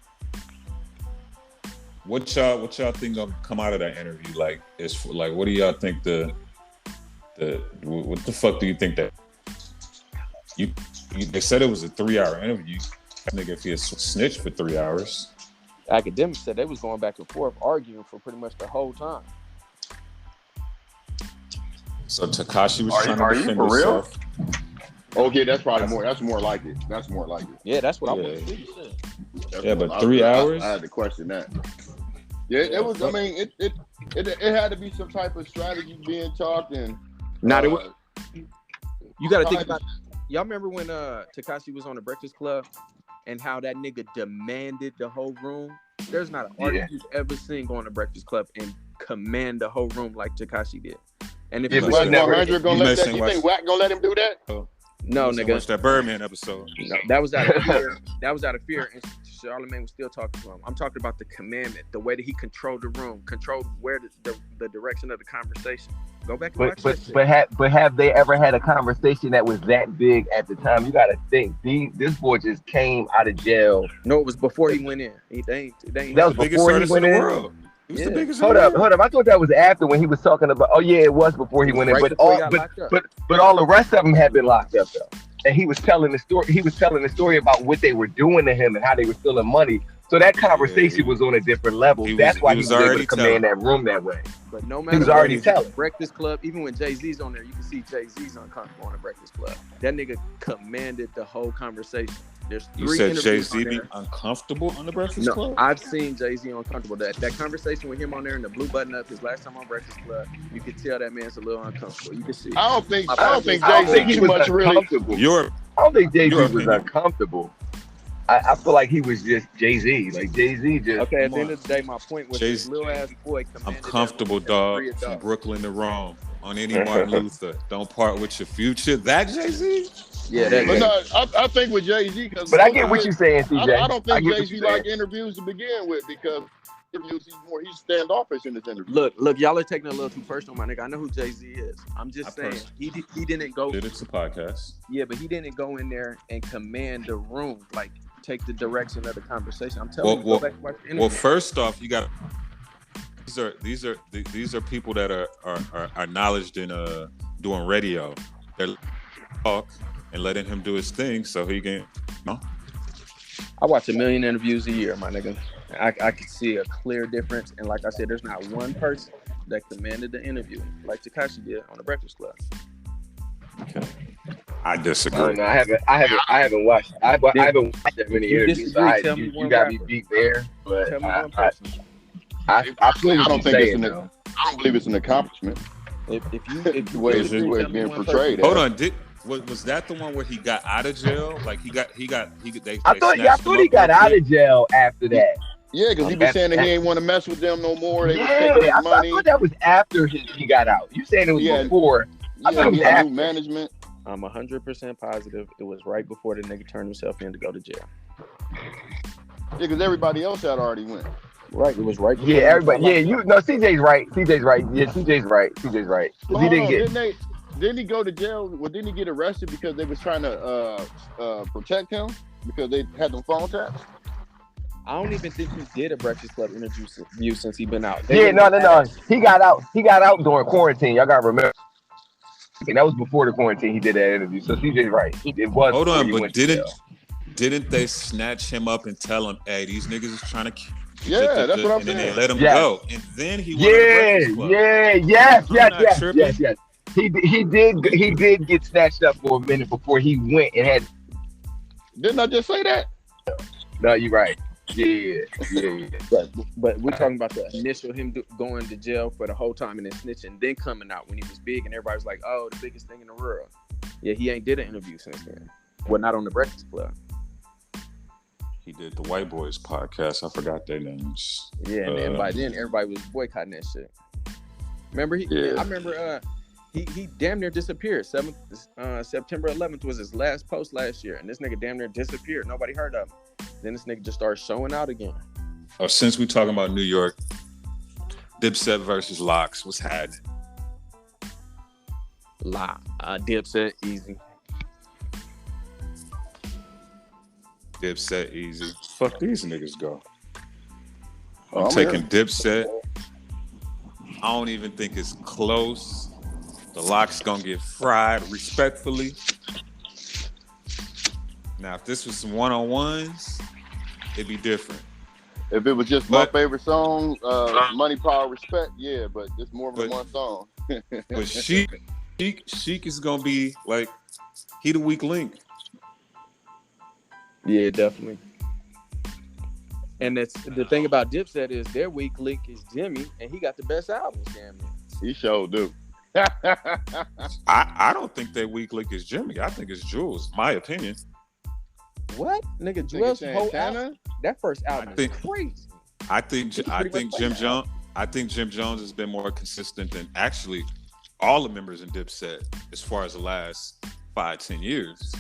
what y'all think gonna come out of that interview? Like, what do y'all think what the fuck do you think that they said it was a 3-hour interview? I think if he had snitched for 3 hours. Academics said they was going back and forth arguing for pretty much the whole time. So Tekashi was trying to defend himself. Okay, that's probably more. That's more like it. That's more like it. Yeah, that's what I want to see. Yeah, but 3 hours. I had to question that. Yeah, it was. I mean, it had to be some type of strategy being talked and. Not you got to think about. Y'all remember when Tekashi was on the Breakfast Club and how that nigga demanded the whole room? There's not an artist you've ever seen go on the Breakfast Club and command the whole room like Tekashi did. And if Wack 100 gonna let that, you think Wack gonna let him do that? No, nigga. Watch that Birdman episode. No, that was out of fear. That was out of fear, and Charlamagne was still talking to him. I'm talking about the commandment, the way that he controlled the room, controlled where the direction of the conversation. Go back and watch that shit. But have they ever had a conversation that was that big at the time? You got to think. This boy just came out of jail. No, it was before he went in. That was before he went in. World. He was the biggest. Hold up. I thought that was after when he was talking about. Oh yeah, it was before he went in. But all the rest of them had been locked up though. And he was telling the story. He was telling the story about what they were doing to him and how they were stealing money. So that conversation was on a different level. That's why he was able to command that room that way. But no matter, he was already telling. Breakfast Club, even when Jay-Z's on there, you can see Jay-Z's uncomfortable on the Breakfast Club. That nigga commanded the whole conversation. There's 3 You said interviews Jay-Z be uncomfortable on the Breakfast Club? I've seen Jay-Z uncomfortable. That conversation with him on there in the blue button up his last time on Breakfast Club, you could tell that man's a little uncomfortable. You can see. I don't think Jay-Z too much really. I don't think Jay-Z was uncomfortable. I feel like he was just Jay-Z. Like Jay-Z just. Okay, at the end of the day, my point was this little ass boy. I'm comfortable, dog. From Brooklyn to Rome on any Martin Luther. Don't part with your future. That Jay-Z? Yeah, that. But no, I think with Jay-Z, because. But I get what you're saying, CJ. I don't think Jay-Z like interviews to begin with because interviews he's standoffish in his interview. Look, y'all are taking it a little too personal, my nigga. I know who Jay-Z is. I'm just saying he didn't go. It's a podcast. Yeah, but he didn't go in there and command the room, like take the direction of the conversation. I'm telling you, go back and watch the interview. Well, first off, you got these are people that are knowledge in doing radio. They're talk and letting him do his thing so he can. No. I watch 1 million interviews a year, my nigga. I can see a clear difference, and like I said, there's not one person that commanded the interview like Tekashi did on the Breakfast Club. Okay, I disagree. No, I haven't watched that many interviews. So you got me beat there, but I don't believe it's an accomplishment. If the way it's being portrayed. Hold on, was that the one where he got out of jail? Like he got. I thought he got out of jail after that. Yeah, because he was saying that he ain't want to mess with them no more. They I thought that was after he got out. You saying it was before? I thought it was after management. I'm 100% positive it was right before the nigga turned himself in to go to jail. Yeah, because everybody else had already went. Right, it was right. Yeah, everybody. Yeah, CJ's right. Yeah, CJ's right. He didn't Didn't he go to jail? Well, didn't he get arrested because they was trying to protect him because they had them phone taps? I don't even think he did a Breakfast Club interview since he been out. No. He got out during quarantine. Y'all gotta remember. And that was before the quarantine. He did that interview. So CJ's right. It was. Hold on, but didn't they snatch him up and tell him, "Hey, these niggas is trying to." Yeah, that's what I'm saying. And then they let him go, and then he yes. He did get snatched up for a minute before he went and had. Didn't I just say that? No, you're right. Yeah. But we're talking about the initial him going to jail for the whole time and then snitching, then coming out when he was big and everybody was like, "Oh, the biggest thing in the world." Yeah, he ain't did an interview since then. Well, not on the Breakfast Club. He did the White Boys podcast. I forgot their names. Yeah, and by then everybody was boycotting that shit. Remember? I remember. He damn near disappeared. September 11th was his last post last year, and this nigga damn near disappeared. Nobody heard of him. Then this nigga just started showing out again. Oh, since we talking about New York, Dipset versus Locks. What's happening? Dipset, easy. Dipset, easy. Fuck these niggas go. Oh, I'm taking Dipset. I don't even think it's close. The Locks gonna get fried respectfully. Now, if this was some one-on-ones, it'd be different. If it was just my favorite song, Money, Power, Respect, yeah, but it's more than one song. But Sheik is gonna be like, he the weak link. Yeah, definitely. And that's the thing about Dipset is their weak link is Jimmy, and he got the best albums, damn near. He sure do. I don't think their weak link is Jimmy. I think it's Jules. My opinion. What, nigga? Jules' whole album, that first album is crazy. I think Jim Jones. I think Jim Jones has been more consistent than actually all the members in Dipset as far as the last 5-10 years.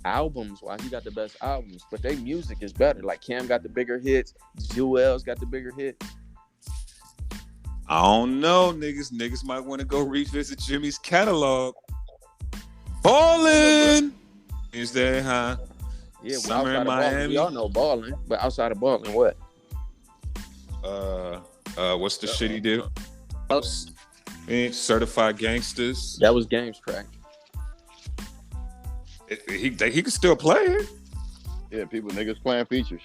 Albums wise, he got the best albums, but their music is better. Like Cam got the bigger hits, Jewel's got the bigger hits. I don't know, niggas. Niggas might want to go revisit Jimmy's catalog. Ballin' is there, huh? Yeah, well, Summer in Miami. Ballin', we all know Ballin', but outside of Ballin', what? What's the shit he did? Certified Gangsters. That was Games Track. He can still play it. Yeah, niggas playing features.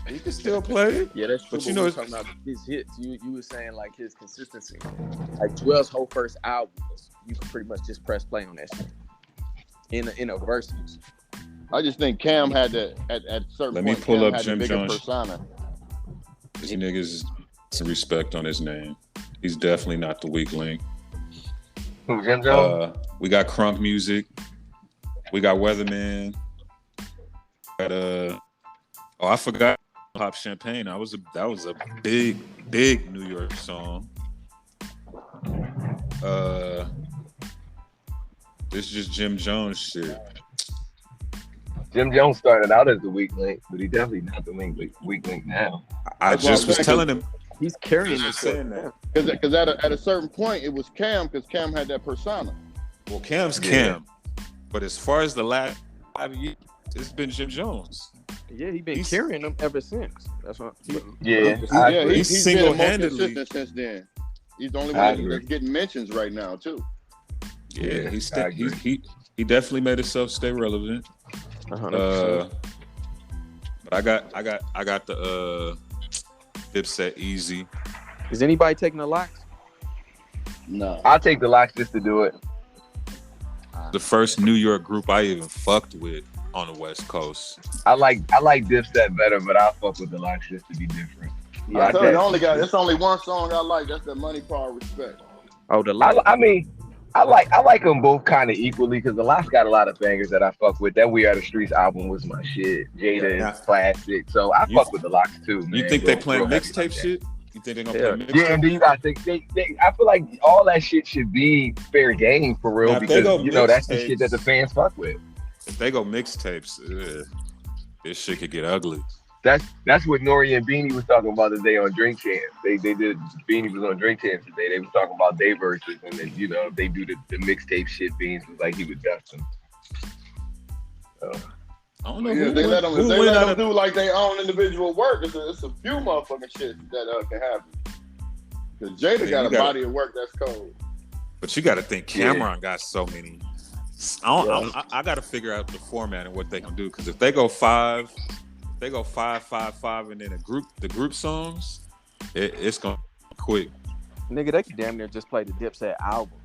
He can still play it. Yeah, that's true. But you know, talking about his hits. You were saying like his consistency. Like Dwell's whole first album, you can pretty much just press play on that shit. In a verses. I just think Cam had that at certain Let point. me pull Cam up Jim Jones. Persona. This niggas some respect on his name. He's definitely not the weak link. Who, Jim Jones? We got Crunk Music. We got Weatherman. I forgot Pop Champagne. That was a big New York song. This is just Jim Jones shit. Jim Jones started out as the weak link, but he definitely not the weak link now. I just was telling him. He's carrying this. Saying that. Because at a certain point, it was Cam, because Cam had that persona. Well, Cam's Cam. But as far as the last 5 years, it's been Jim Jones. Yeah, he's carrying them ever since. That's what. He's single-handedly been since then. He's the only one that's getting mentions right now too. Yeah, he definitely made himself stay relevant. 100%. But I got the Dipset easy. Is anybody taking the Locks? No, I'll take the Locks just to do it. The first New York group I even fucked with on the West Coast. I like Dipset better, but I'll fuck with the Locks just to be different. Yeah, it's only one song I like. That's the Money, Power, Respect. Oh, the Locks. I like them both kind of equally because the Locks got a lot of bangers that I fuck with. That We Are the Streets album was my shit. Jada is classic, so I fuck with the Locks too. Man. You think they playing mixtape shit? You think they're gonna play mixtape? Yeah, and then you gotta think I feel like all that shit should be fair game for real now, because that's the shit that the fans fuck with. If they go mixtapes, this shit could get ugly. That's what Nori and Beanie was talking about today on Drink Champs. They did Beanie was on Drink Champs today. They was talking about their verses and then they do the mixtape shit. Beans was like he would dust them. So I don't know. Yeah, they let them do like their own individual work. It's a few motherfucking shit that can happen. Because Jada got a body of work that's cold. But you got to think Cameron got so many. I got to figure out the format and what they can do. Because if they go 5, and then the group songs, it's gonna be quick. Nigga, they could damn near just play the Dipset album.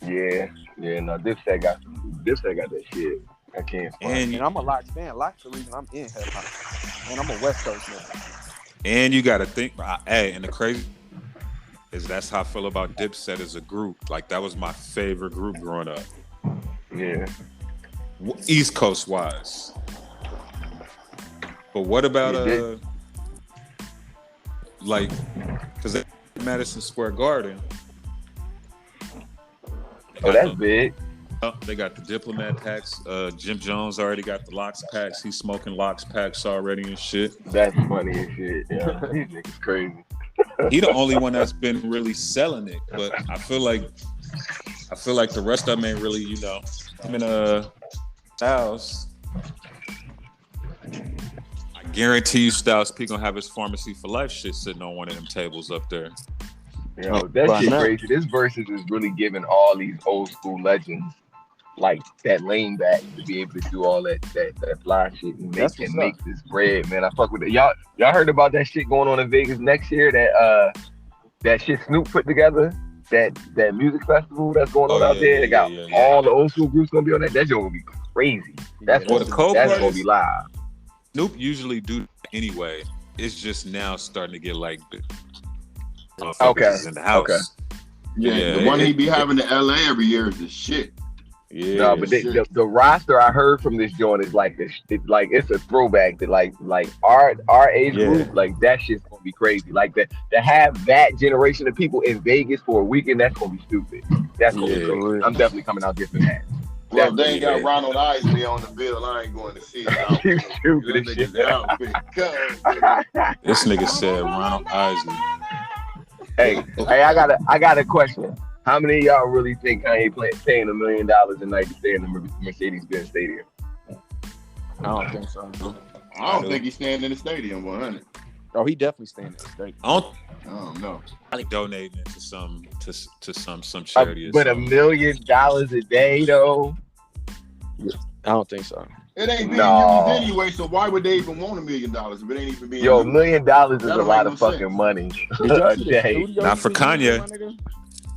Yeah, no, Dipset got that shit. I can't. And I'm a Locks fan. Locks the reason I'm in hip hop, and I'm a West Coast man. And you got to think, and the crazy is that's how I feel about Dipset as a group. Like that was my favorite group growing up. Yeah, East Coast wise. But what about because Madison Square Garden? Oh, that's big. They got the Diplomat packs. Jim Jones already got the Locks packs. He's smoking Locks packs already and shit. That's funny as shit. Yeah, these niggas crazy. he the only one that's been really selling it. But I feel like the rest of them ain't really, you know. I'm in a Styles. I guarantee you, Styles P gonna have his Pharmacy for Life shit sitting on one of them tables up there. Yo, that shit crazy. This versus is really giving all these old school legends like that lane back to be able to do all that fly shit and make this bread, man. I fuck with it. Y'all heard about that shit going on in Vegas next year? That shit Snoop put together, that music festival that's going on out there. They got all the old school groups gonna be on that. That joint gonna be crazy. That's gonna be live. Snoop usually do that anyway. It's just now starting to get like okay in the house. Okay. Yeah, the one he be having in LA every year is the shit. Yeah, no, but the roster I heard from this joint is like this. It's a throwback to like our age group. Like that shit's gonna be crazy. Like to have that generation of people in Vegas for a weekend, that's gonna be stupid. That's gonna be crazy. I'm definitely coming out there for that. Well, they ain't got Ronald Isley on the bill. I ain't going to see it. You stupid as shit. This nigga said Ronald Isley. Hey, I got a question. How many of y'all really think Kanye paying $1 million a night to stay in the Mercedes-Benz Stadium? I don't think so. I don't think he's staying in the stadium 100. Oh, he definitely staying in the stadium. I don't know. I think donating it to some charity. But $1 million a day though? I don't think so. It ain't being used anyway, so why would they even want $1 million if it ain't even being used? $1 million is that a lot of fucking money a day. Not for Kanye.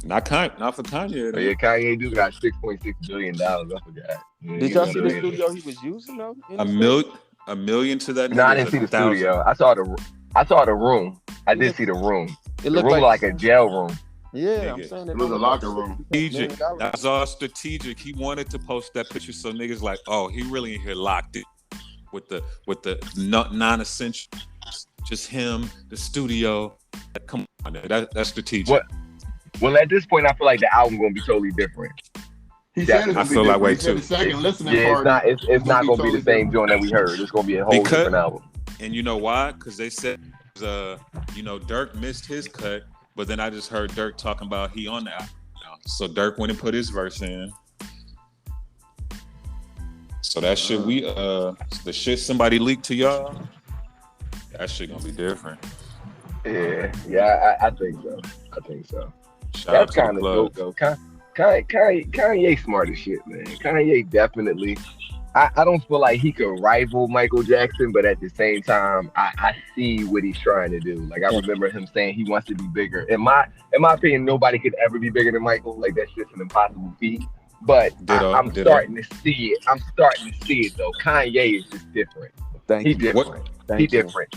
Not for Kanye. Oh, yeah, Kanye do got $6.6 billion. I forgot. Did y'all see the studio he was using though? $1 million to that? No, I didn't see the studio. I saw the room. I did see the room. It looked like a jail room. Yeah, I'm saying it was a locker room. Strategic. That's all strategic. He wanted to post that picture so niggas like, oh, he really in here locked in with the non-essential. Just him, the studio. Come on, that's strategic. What? Well, at this point, I feel like the album gonna be totally different. He said it's I feel that way too. The second listening part, it's not gonna be the same joint that we heard. It's gonna be a whole different album. And you know why? Because they said, Dirk missed his cut, but then I just heard Dirk talking about he on the album now. So Dirk went and put his verse in. So that shit the shit somebody leaked to y'all, that shit gonna be different. Yeah, I think so. That's kind of dope though. Kanye smart as shit, man. Kanye definitely. I don't feel like he could rival Michael Jackson, but at the same time, I see what he's trying to do. Like I remember him saying he wants to be bigger. In my opinion, nobody could ever be bigger than Michael. Like that's just an impossible feat. But I'm starting to see it. I'm starting to see it though. Kanye is just different. He's different. He's different.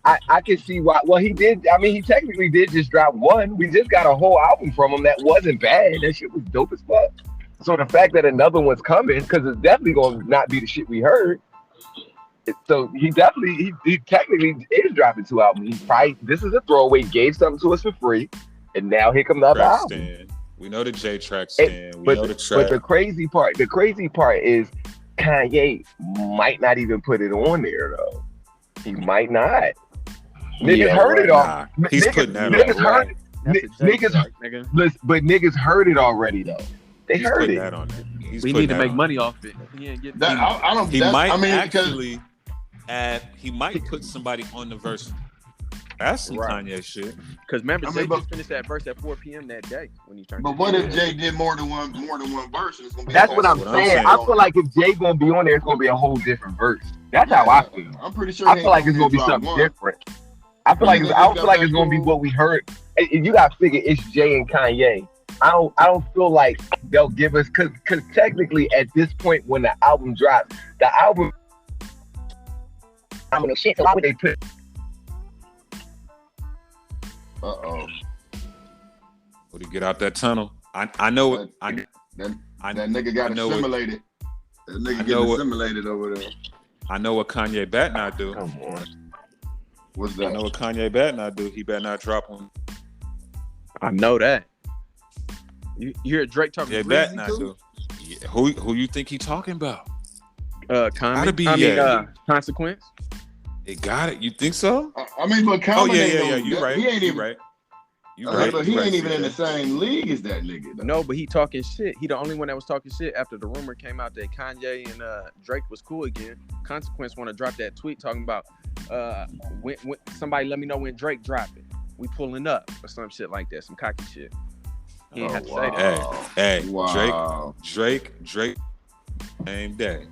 I can see why. Well, he did. I mean, he technically did just drop one. We just got a whole album from him that wasn't bad. That shit was dope as fuck. So the fact that another one's coming, because it's definitely going to not be the shit we heard. So he technically is dropping 2 albums. This is a throwaway. Gave something to us for free, and now here comes the other album. Stand. We know the J track stand. We know the track. But the crazy part is Kanye might not even put it on there though. He might not. Niggas heard it all. He's putting that on. But niggas heard it already though. They heard it. That on there. We need to make money off it. He might put somebody on the verse. That's some Kanye shit. Because remember, Jay just finished that verse at 4 p.m. that day when he turned. But what if Jay did more than one verse? It's gonna be that's what I'm saying. I feel like if Jay gonna be on there, it's gonna be a whole different verse. That's how I feel. I'm pretty sure. I feel like it's gonna be something different. I feel like it's gonna be what we heard. You gotta figure it's Jay and Kanye. I don't feel like they'll give us because technically at this point when the album drops, shit. So why would they put? Would he get out that tunnel? I know it. That nigga got assimilated. That nigga getting assimilated over there. I know what Kanye better not do. Come on. What's that? I know what Kanye better not do. He better not drop one. I know that. You hear Drake talking? Yeah, better not do. Yeah. Who you think he talking about? Consequence. They got it. You think so? I mean, but Oh Common yeah, ain't yeah, no, yeah. You right. he ain't You even. right. You But right. he You ain't right, even in the CJ. same league as that nigga. Though. No, but he talking shit. He the only one that was talking shit after the rumor came out that Kanye and Drake was cool again. Consequence want to drop that tweet talking about when somebody let me know when Drake dropping. We pulling up or some shit like that. Some cocky shit. He ain't have to say that. Hey, Wow. Drake, same day.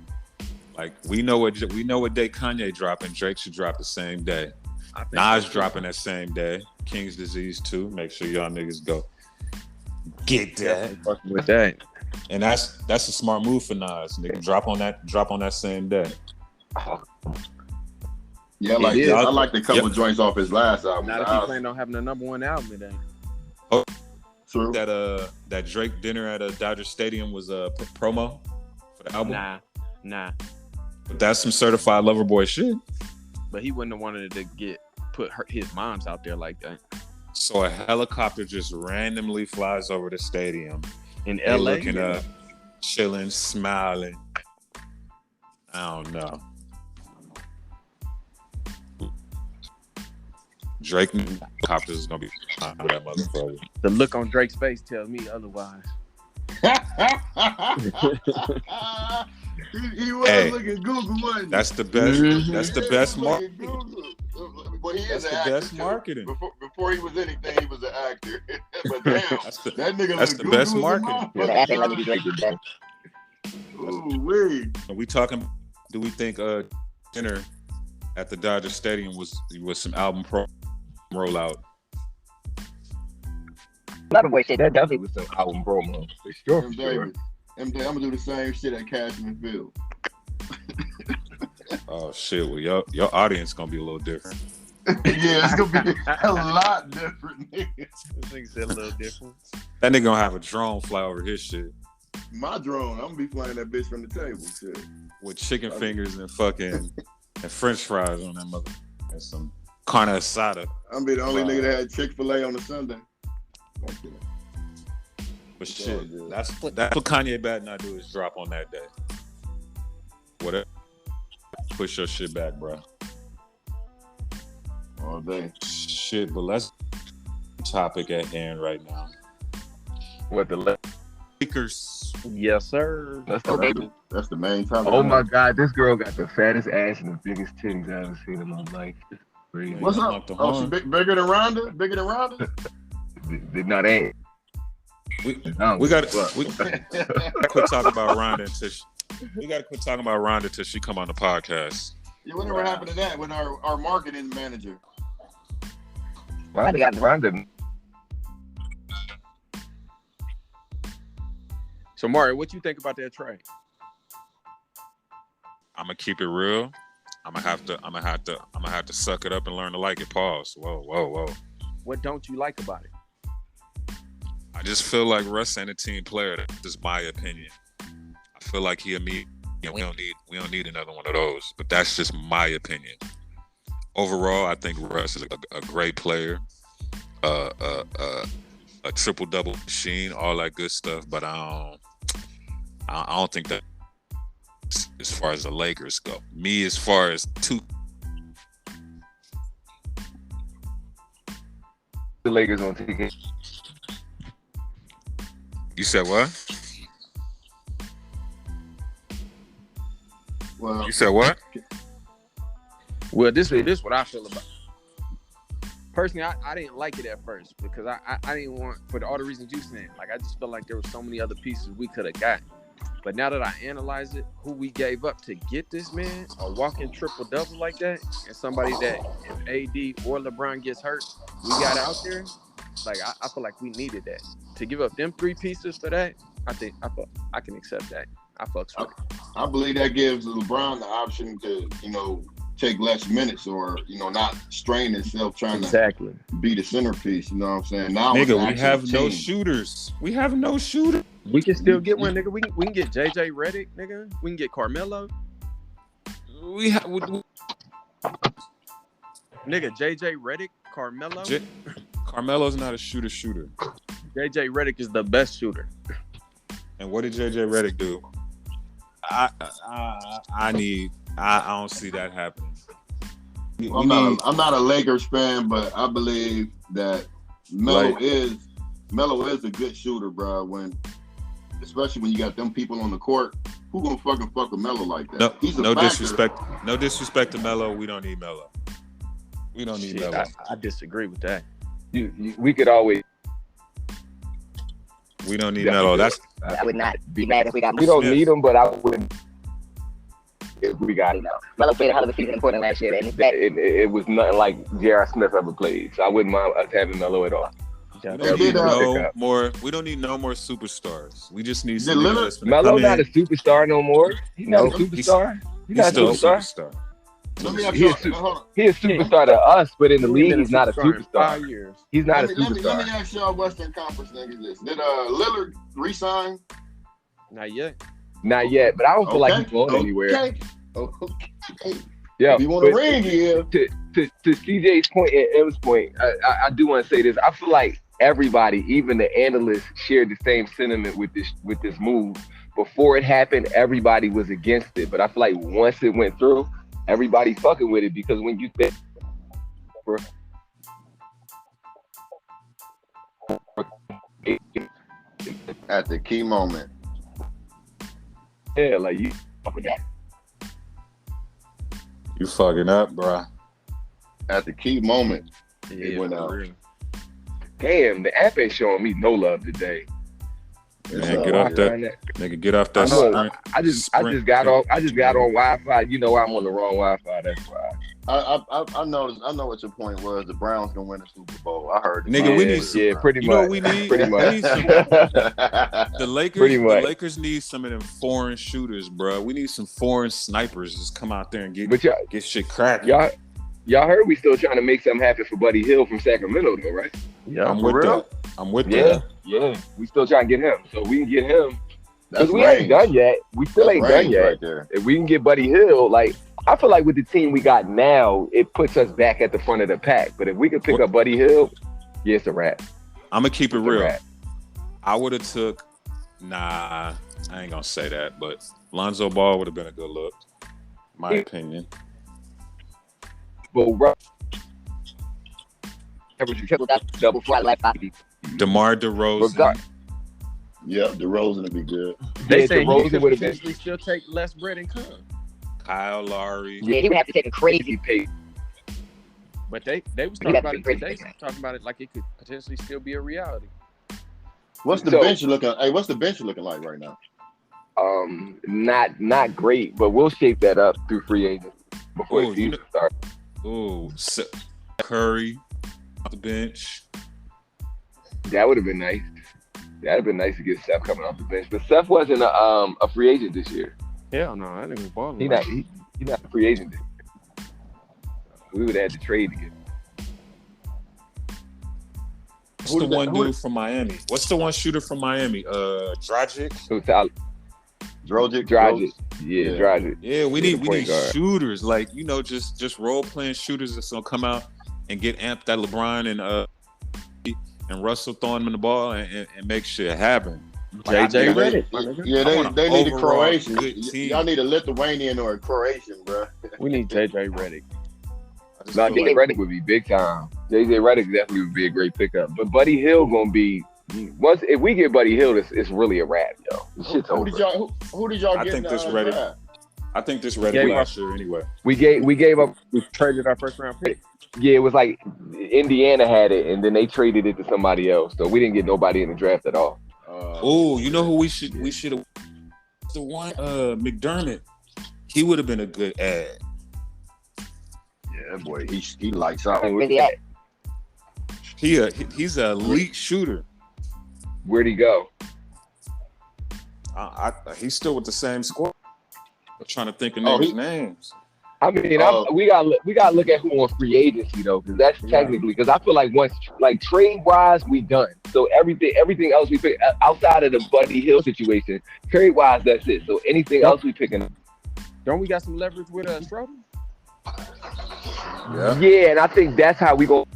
Like we know what day Kanye dropping. Drake should drop the same day. I think Nas so. dropping that same day. King's Disease 2. Make sure y'all niggas go get that. Fucking with that. And that's a smart move for Nas. Nigga, drop on that same day. Yeah, I like the couple Yep. joints off his last album. Not if he planned on having the number one album today. True. That Drake dinner at Dodger Stadium was a promo for the album. Nah. But that's some certified lover boy shit. But he wouldn't have wanted to put his moms out there like that. So a helicopter just randomly flies over the stadium. In They LA, looking up, chilling, smiling. I don't know. Drake helicopters is gonna be that motherfucker. the look on Drake's face tells me otherwise. he was Hey, looking Google, wasn't he? That's the best. Mhm. That's the He best was marketing. looking Google. But he That's is the an actor best too. marketing. Before he was anything, he was an actor. But damn, That's the that nigga that's look the best Google as a marketing. motherfucker. Ooh, wee. Are we talking? Do we think dinner at the Dodger Stadium was some album rollout? Another way, shit, that definitely was some album promo for sure. M. Davis. I'm gonna do the same shit at Cashman Field. Oh shit! Well, your audience gonna be a little different. Yeah, it's gonna be a lot different, nigga. This nigga said a little different. That nigga gonna have a drone fly over his shit My drone, I'm gonna be flying that bitch from the table. Shit. with chicken fingers and fucking and French fries on that mother and some carne asada. I'm be the only nigga that had Chick-fil-A on a Sunday. But shit, that's what Kanye better not do is drop on that day. Whatever. Push your shit back, bro. All day. Shit, but let's topic at hand right now. What the Lakers. Yes, sir. That's the That's the main topic. Oh my God, this girl got the fattest ass and the biggest titties I've ever seen in my life. It's crazy. What's up? Oh, she bigger than Rhonda? Bigger than Rhonda? Did not add. We got to quit talking about Rhonda until she come on the podcast. Yeah, whatever happened to that with our marketing manager? Well, they got Rhonda. So Mario, what you think about that trade? I'm gonna keep it real. I'm gonna have to suck it up and learn to like it. Pause. Whoa. What don't you like about it? I just feel like Russ ain't a team player. That's just my opinion. I feel like we don't need another one of those. But that's just my opinion. Overall, I think Russ is a great player, a triple double machine, all that good stuff. But I don't think that as far as the Lakers go. Me, as far as The Lakers on TK. You said what? Well, You said what? Well, this is what I feel about it. Personally, I didn't like it at first because I didn't want, for all the reasons you said. Like, I just felt like there were so many other pieces we could have got. But now that I analyze it, who we gave up to get this man, a walking triple-double like that, and somebody that if AD or LeBron gets hurt, we got out there, like, I feel like we needed that. To give up them three pieces for that, I can accept that. I fucks with it. I believe that gives LeBron the option to, take less minutes or, not strain himself trying to be the centerpiece. You know what I'm saying? Now, Nigga, we have no shooters. We have no shooters. We can still get one, nigga. We can get JJ Redick, nigga. We can get Carmelo. Nigga, JJ Redick, Carmelo. Carmelo's not a shooter. JJ Redick is the best shooter. And what did JJ Redick do? I don't see that happening. I'm not a Lakers fan, but I believe that Melo is a good shooter, bro. Especially when you got them people on the court, who gonna fuck with Melo like that? No, He's a no factor. disrespect. No disrespect to Melo. We don't need Melo. We don't need Melo. I disagree with that. We could always. We don't need Melo. I would not be mad if we got. We don't need him, but I wouldn't. If we got him, Melo played a hell of a season in Portland last year, and it was nothing like J.R. Smith ever played. So I wouldn't mind us having Melo at all. We don't need no more. We don't need no more superstars. We just need some niggas that's Melo not a superstar no more. He's not a superstar. He's not a superstar. Let me ask He's a superstar to us, but in the league, he's not a superstar. 5 years. He's not a superstar. Let me ask y'all Western Conference niggas this. Did Lillard resign? Not yet. Not yet, but I don't feel like he's going anywhere. Okay. Yeah. If you want a ring here. To CJ's point and M's point, I do want to say this. I feel like everybody, even the analysts, shared the same sentiment with this move. Before it happened, everybody was against it. But I feel like once it went through, everybody fucking with it, because when you think At the key moment. yeah, like you fucking up, bro. At the key moment. Yeah, It went out. damn, the app ain't showing me no love today. Man, get off that. Nigga, get off that sprint. I just got on Wi-Fi. You know I'm on the wrong Wi-Fi. That's why. I know what your point was. The Browns gonna win the Super Bowl. I heard. Nigga, we need some, pretty much. You know what we need? Pretty much. We need some, the Lakers need some of them foreign shooters, bro. We need some foreign snipers just come out there and get shit cracking. Y'all heard we still trying to make something happen for Buddy Hill from Sacramento, though, right? Yeah, I'm with that. I'm with that. Yeah. We still trying to get him, so we can get him. That's Because we ain't done yet. We still ain't done yet. Right there. If we can get Buddy Hill, like, I feel like with the team we got now, it puts us back at the front of the pack. But if we could pick up Buddy Hill, yeah, it's a wrap. I'm gonna keep it real. I would have took. Nah, I ain't gonna say that, but Lonzo Ball would have been a good look, my opinion. But triple double flat like DeMar DeRozan. Yeah, DeRozan would be good. They say he DeRozan could would have been. potentially still take less bread and come. Kyle Lowry. Yeah, he would have to take a crazy pay. But they was talking about it today. Talking about it like it could potentially still be a reality. What's the bench looking? Hey, what's the bench looking like right now? Not great, but we'll shape that up through free agents before the season starts. Ooh, Curry off the bench. That would have been nice. That'd have been nice to get Seth coming off the bench, but Seth wasn't a free agent this year. Hell no, I didn't ball. He not a free agent this year. We would have had to trade to get him. What's the one dude from Miami? What's the one shooter from Miami? Dragic. Dragic. Yeah, Dragic. Yeah, we need guard. shooters, like, you know, just role playing shooters that's gonna come out and get amped at LeBron and Russell throwing them the ball and make shit happen. JJ Redick. Yeah, they need a Croatian. Team. Y'all need a Lithuanian or a Croatian, bro. We need JJ Redick. No, JJ Redick would be big time. JJ Redick definitely would be a great pickup. But Buddy Hill gonna be if we get Buddy Hill, it's really a wrap, yo. This shit's over. Who did y'all get? I think this Redick. I think this Redick last year anyway. We gave up. We traded our first round pick. Yeah, it was like Indiana had it, and then they traded it to somebody else. So we didn't get nobody in the draft at all. Oh, you know who we should have? The one McDermott. He would have been a good ad. Yeah, boy, he lights out. Where's he at? He's an elite shooter. Where'd he go? He's still with the same squad. I'm trying to think of names. I mean, we gotta look at who on free agency though, because that's technically, because I feel like once, like, trade wise, we done. So everything else we pick outside of the Buddy Hill situation, trade wise, that's it. So anything else we picking up. Don't we got some leverage with Schroeder? Yeah, and I think that's how we go.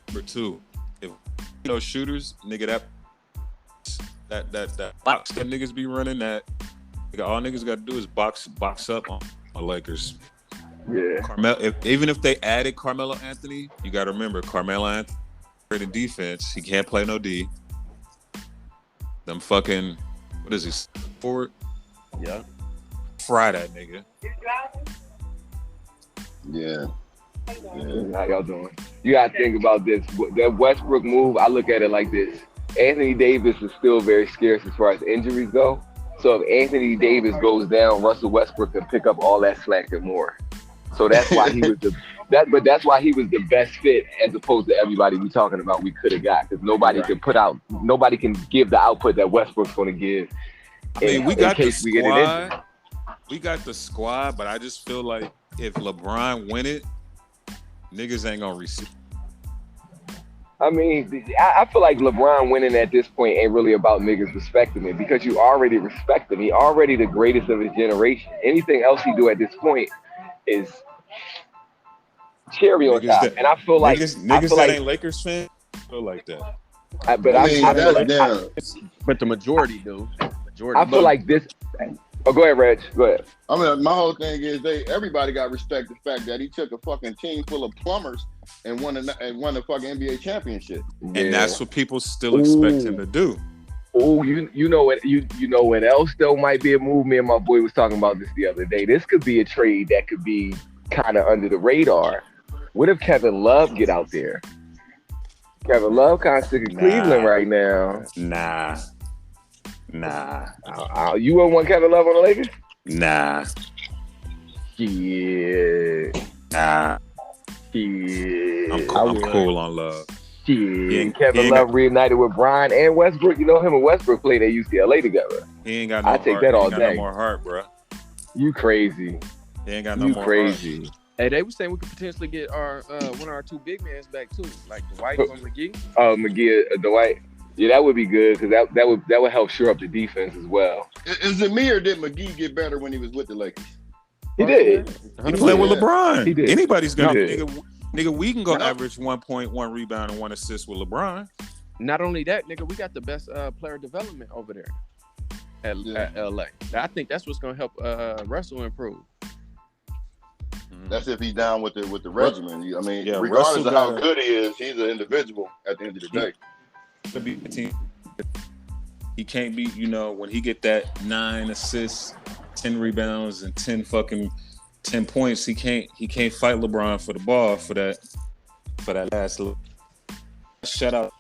Number two, if shooters, nigga, that box that niggas be running, that nigga, all niggas got to do is box up on the Lakers. Yeah. Even if they added Carmelo Anthony, you got to remember Carmelo Anthony in defense. He can't play no D. Them fucking, what is he, forward? Yeah. Fry that nigga. Yeah. How y'all doing? You gotta think about this. That Westbrook move, I look at it like this. Anthony Davis is still very scarce as far as injuries go. So if Anthony Davis goes down, Russell Westbrook can pick up all that slack and more. So that's why he was that's why he was the best fit as opposed to everybody we talking about we could have got, because nobody can give the output that Westbrook's gonna give. I mean, we got the squad. We got the squad, but I just feel like if LeBron win it, niggas ain't gonna receive. I mean, I feel like LeBron winning at this point ain't really about niggas respecting him, because you already respect him. He already the greatest of his generation. Anything else he do at this point is cherry on top. And I feel like niggas that ain't Lakers fans feel like that. But the majority do. I feel like this. Oh, go ahead, Reg. Go ahead. I mean, my whole thing is everybody got to respect the fact that he took a fucking team full of plumbers and won the fucking NBA championship. And that's what people still expect him to do. Oh, you know what what else though might be a move? Me and my boy was talking about this the other day. This could be a trade that could be kind of under the radar. What if Kevin Love get out there? Kevin Love kind of sick of Cleveland right now. Nah. You wouldn't want Kevin Love on the Lakers? Nah. Yeah. Nah. Yeah. I'm cool on Love. Yeah. Kevin Love reunited with Brian and Westbrook. You know him and Westbrook played at UCLA together. He ain't got no heart. Take that all day. No more heart, bro. You crazy. He ain't got no more heart. Hey, they were saying we could potentially get our one of our two big men back too, like Dwight or McGee. Dwight. Yeah, that would be good, because that would help shore up the defense as well. Is it me, or did McGee get better when he was with the Lakers? He did. He played with LeBron. He did. Anybody's gonna nigga. We can go average 1 point, 1 rebound, and 1 assist with LeBron. Not only that, nigga, we got the best player development over there at LA. I think that's what's gonna help Russell improve. That's if he's down with the regimen. I mean, regardless of how good he is, he's an individual at the end of the day. To be a team, he can't be. When he get that 9 assists, 10 rebounds, and 10 points, he can't fight LeBron for the ball for that last. Shout out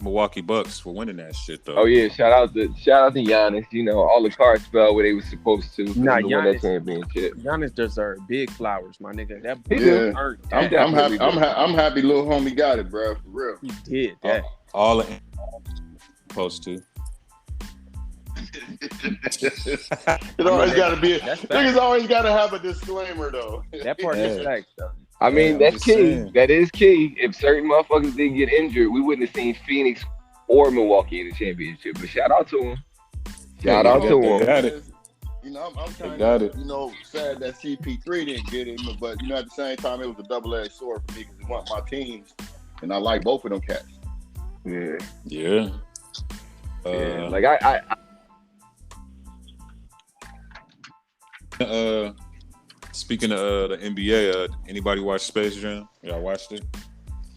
Milwaukee Bucks for winning that shit though. Oh yeah, shout out to Giannis. All the cards fell where they were supposed to. Nah, Giannis, won that championship. Giannis deserved big flowers, my nigga. That I'm happy little homie got it, bro. For real. He did that. All supposed to. It always got to be. Niggas always got to have a disclaimer though. That part is facts though. I mean, that's key. Saying. That is key. If certain motherfuckers didn't get injured, we wouldn't have seen Phoenix or Milwaukee in the championship. But shout out to them. Shout out to them. Got it. I'm kind of, sad that CP3 didn't get it. But, at the same time, it was a double-edged sword for me because it wasn't my teams. And I like both of them cats. Yeah. Yeah. Like, Speaking of the NBA, anybody watch Space Jam? Y'all watched it?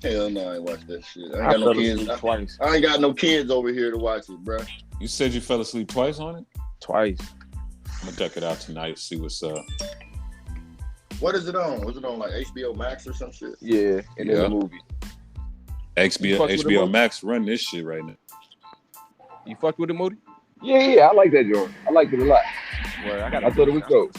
Hell no, I ain't watched that shit. I ain't got no kids. Twice. I ain't got no kids over here to watch it, bro. You said you fell asleep twice on it? Twice. I'm gonna check it out tonight. See what's up. What is it on? Was it on like HBO Max or some shit? Yeah, and then the movie. HBO Max run this shit right now. You fucked with it, Moody? Yeah, I like that joint. I liked it a lot. Well, I thought it was dope.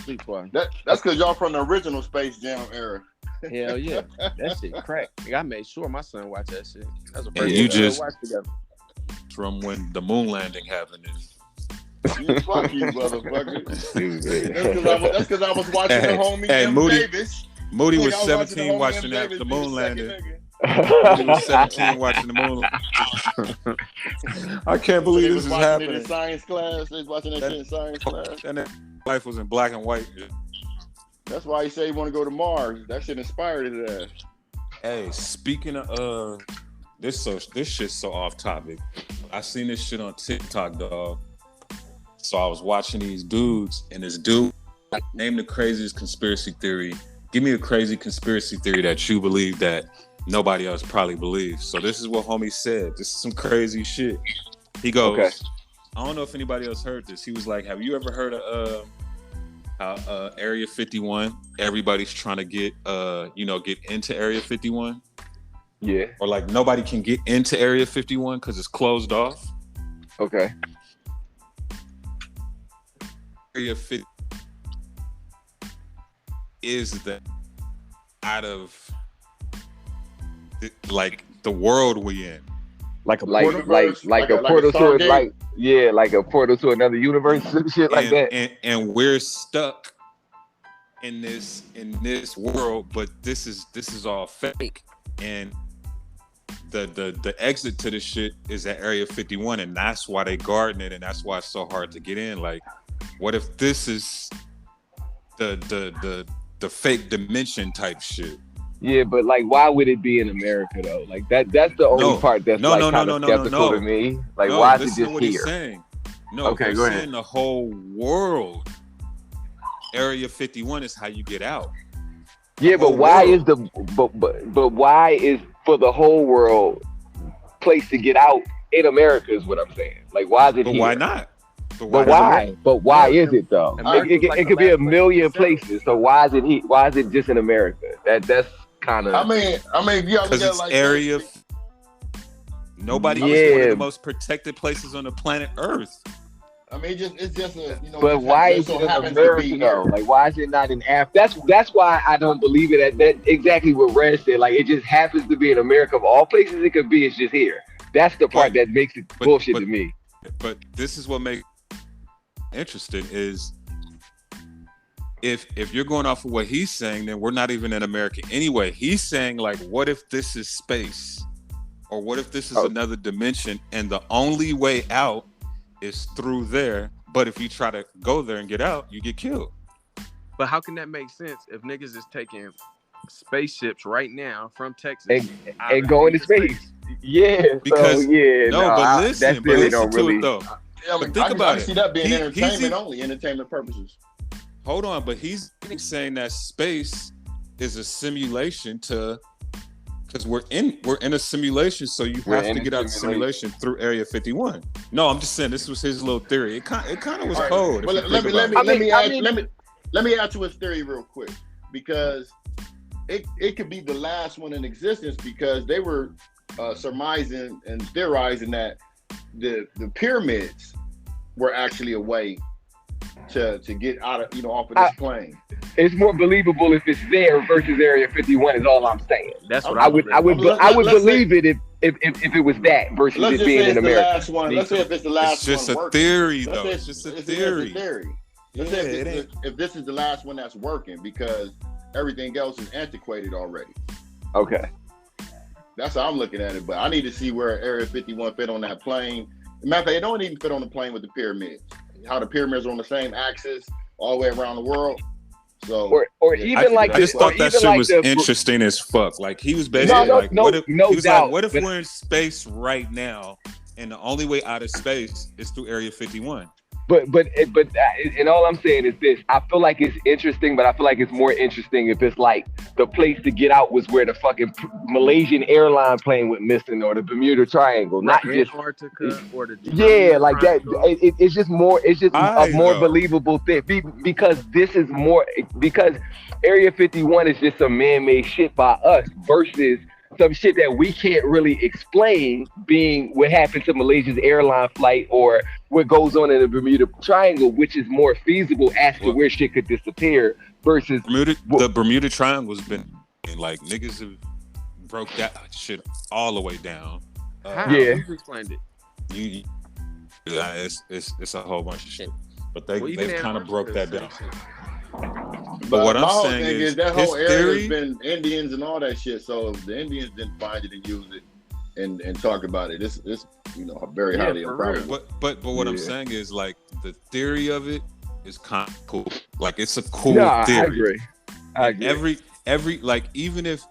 That's because y'all from the original Space Jam era. Hell yeah, that shit crack. I made sure my son watched that shit. That's a and you just from when the moon landing happened. Fuck you, motherfucker. That's because I was watching the homie MDAVIS. Moody was 17 watching the moon landing. He was 17 watching the moon. I can't believe this is happening. In science class, they was watching that shit in science class. And that life was in black and white. That's why he said he want to go to Mars. That shit inspired his ass. Hey, speaking of this shit's so off topic. I seen this shit on TikTok, dog. So I was watching these dudes, and this dude name the craziest conspiracy theory. Give me a crazy conspiracy theory that you believe that nobody else probably believes. So this is what homie said. This is some crazy shit. He goes, Okay. I don't know if anybody else heard this. He was like, have you ever heard of how Area 51, everybody's trying to get get into Area 51? Yeah. Or like nobody can get into Area 51 because it's closed off. Okay. Area 50 is the out of the world we in. Like a Like portal, universe, like like a a portal to Stargate? like a portal to another universe, shit like that. And we're stuck in this world, but this is all fake. And the exit to this shit is at Area 51, and that's why they guarding it, and that's why it's so hard to get in. Like, what if this is the fake dimension type shit? Yeah, but like, why would it be in America though? Like that's the only part that's skeptical to me. Like, why is it just what here? He's saying. No, okay, go ahead. Saying the whole world, Area 51 is how you get out. Yeah, but why is but why is for the whole world place to get out in America is what I'm saying. Like, why is it here? Why not? But why? But why is it though? It could be a million places. So why is it here? Why is it just in America? That's kind of. I mean, you gotta look at it like area. Nobody is one of the most protected places on the planet Earth. I mean, it's just a But why is it in America though? Like, why is it not in Africa? That's why I don't believe it. That exactly what Red said. Like, it just happens to be in America. Of all places it could be, it's just here. That's the part that makes it bullshit to me. But this is what makes it interesting is if you're going off of what he's saying, then we're not even in America anyway. He's saying, like, what if this is space? Or what if this is another dimension and the only way out is through there, but if you try to go there and get out, you get killed. But how can that make sense if niggas is taking spaceships right now from Texas and going to space? Yeah, because so, yeah, but listen to it though. Yeah, but think about it. See that being entertainment purposes. Hold on, but he's saying that space is a simulation because we're in a simulation, so you have to get out of the simulation through Area 51. No, I'm just saying this was his little theory. It kind of was cold. Well, let me add to his theory real quick, because it could be the last one in existence, because they were surmising and theorizing that the pyramids were actually a way to get out of off of this plane. It's more believable if it's there versus Area 51. Is all I'm saying. That's what I would believe it if it was that versus it being in America. Last one. Let's say if it's the last one. It's just a theory, though. It's just a theory. Let's say if this is the last one that's working, because everything else is antiquated already. Okay. That's how I'm looking at it. But I need to see where Area 51 fit on that plane. Matter of fact, it don't even fit on the plane with the pyramids. How the pyramids are on the same axis all the way around the world. So, or even I just thought that shit was interesting as fuck. Like, he was basically what if we're in space right now, and the only way out of space is through Area 51? But and all I'm saying is this: I feel like it's interesting, but I feel like it's more interesting if it's like the place to get out was where the fucking Malaysian airline plane went missing, or the Bermuda Triangle, not just Antarctica or the like that. It's just more. It's just a more believable thing because this is more because Area 51 is just some man-made shit by us versus some shit that we can't really explain, being what happened to Malaysia's airline flight or what goes on in the Bermuda Triangle, which is more feasible as to where shit could disappear versus the Bermuda Triangle's been like niggas have broke that shit all the way down. How? You explained it. It's a whole bunch of shit, but they kind of broke that down. But what I'm saying is that whole area has been Indians and all that shit. So if the Indians didn't find it and use it and talk about it, it's very highly improbable. But what I'm saying is, like, the theory of it is kind of cool. Like, it's a cool theory. I agree. Every like even if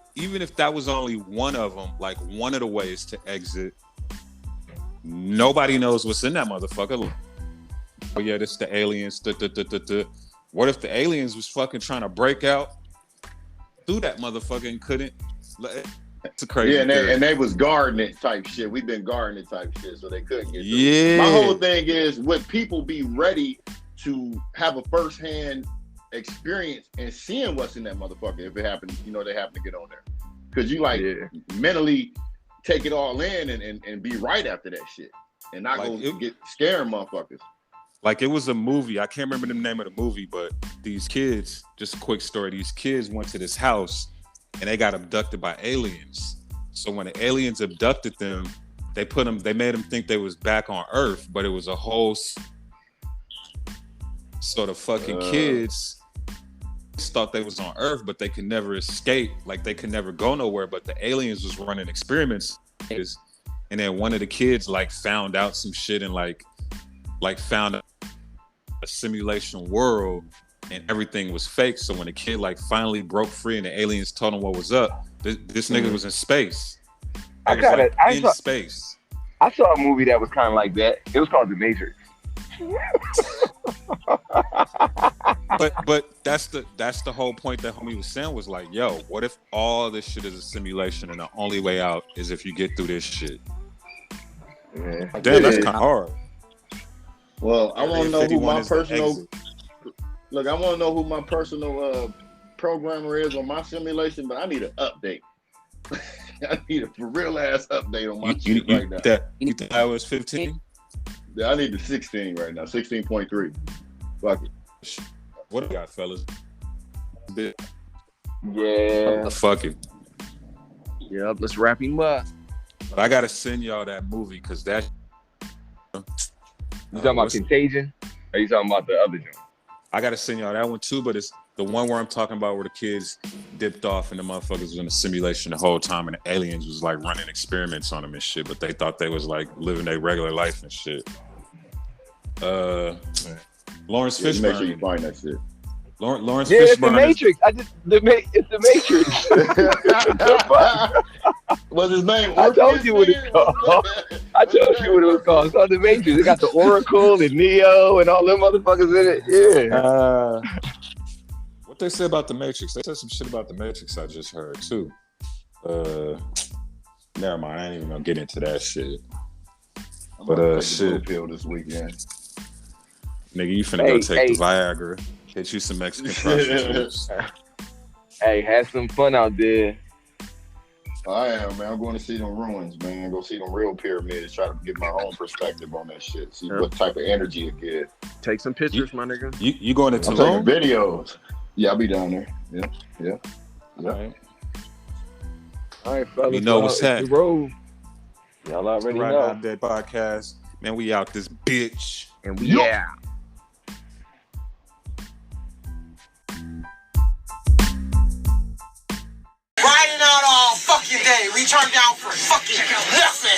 that was only one of them, like one of the ways to exit, nobody knows what's in that mother. Oh yeah, this is the aliens. What if the aliens was fucking trying to break out through that motherfucker and couldn't? It's a crazy. Yeah, and they was guarding it type shit. We've been guarding it type shit, so they couldn't get through. Yeah. My whole thing is, would people be ready to have a firsthand experience and seeing what's in that motherfucker if it happens, they happen to get on there? Because you mentally take it all in and be right after that shit and not get scaring motherfuckers. Like, it was a movie. I can't remember the name of the movie, but these kids, just a quick story. These kids went to this house and they got abducted by aliens. So when the aliens abducted them, they made them think they was back on Earth, but it was a whole. So the fucking kids thought they was on Earth, but they could never escape. Like, they could never go nowhere. But the aliens was running experiments, and then one of the kids found out some shit and found a simulation world, and everything was fake. So when the kid finally broke free and the aliens told him what was up, this nigga was in space. Space. I saw a movie that was kind of like that. It was called The Matrix. but that's the whole point that homie was saying was yo, what if all this shit is a simulation and the only way out is if you get through this shit? Yeah. Damn, that's kind of hard. Well, I want to know who my personal programmer is on my simulation, but I need an update. I need a for real ass update on my shit right now. You think I was 15? Yeah, I need the 16 right now, 16.3. Fuck it. What do I got, fellas? Yeah. Fuck it. Yep, let's wrap him up. But I gotta send y'all that movie because that. You talking about Contagion? Or are you talking about the other joint? I gotta send y'all that one too, but it's the one where I'm talking about where the kids dipped off and the motherfuckers was in a simulation the whole time and the aliens was running experiments on them and shit, but they thought they was living their regular life and shit. Lawrence Fishburne. Make sure you find that shit. Lawrence Fishburne. It's the Matrix. It's the Matrix. What's his name? I told you what it's called. I told you what it was called. It's called The Matrix. It got the Oracle and Neo and all them motherfuckers in it. Yeah. What they say about the Matrix? They said some shit about the Matrix I just heard too. Never mind. I ain't even gonna get into that shit. But shit. Pill this weekend. Nigga, you finna go take the Viagra. Hit you some Mexican prostitutes. Hey, have some fun out there. I am, man. I'm going to see them ruins, man. Go see them real pyramids. Try to get my own perspective on that shit. See what type of energy it gives. Take some pictures, my nigga. You going to Tulum? I'm taking videos. Yeah, I'll be down there. Yeah. All right, fellas. You know what's happening. Y'all already Right know. Out There podcast. Man, we out this bitch. And we out. Riding out all fucking day. We turned down for fucking nothing.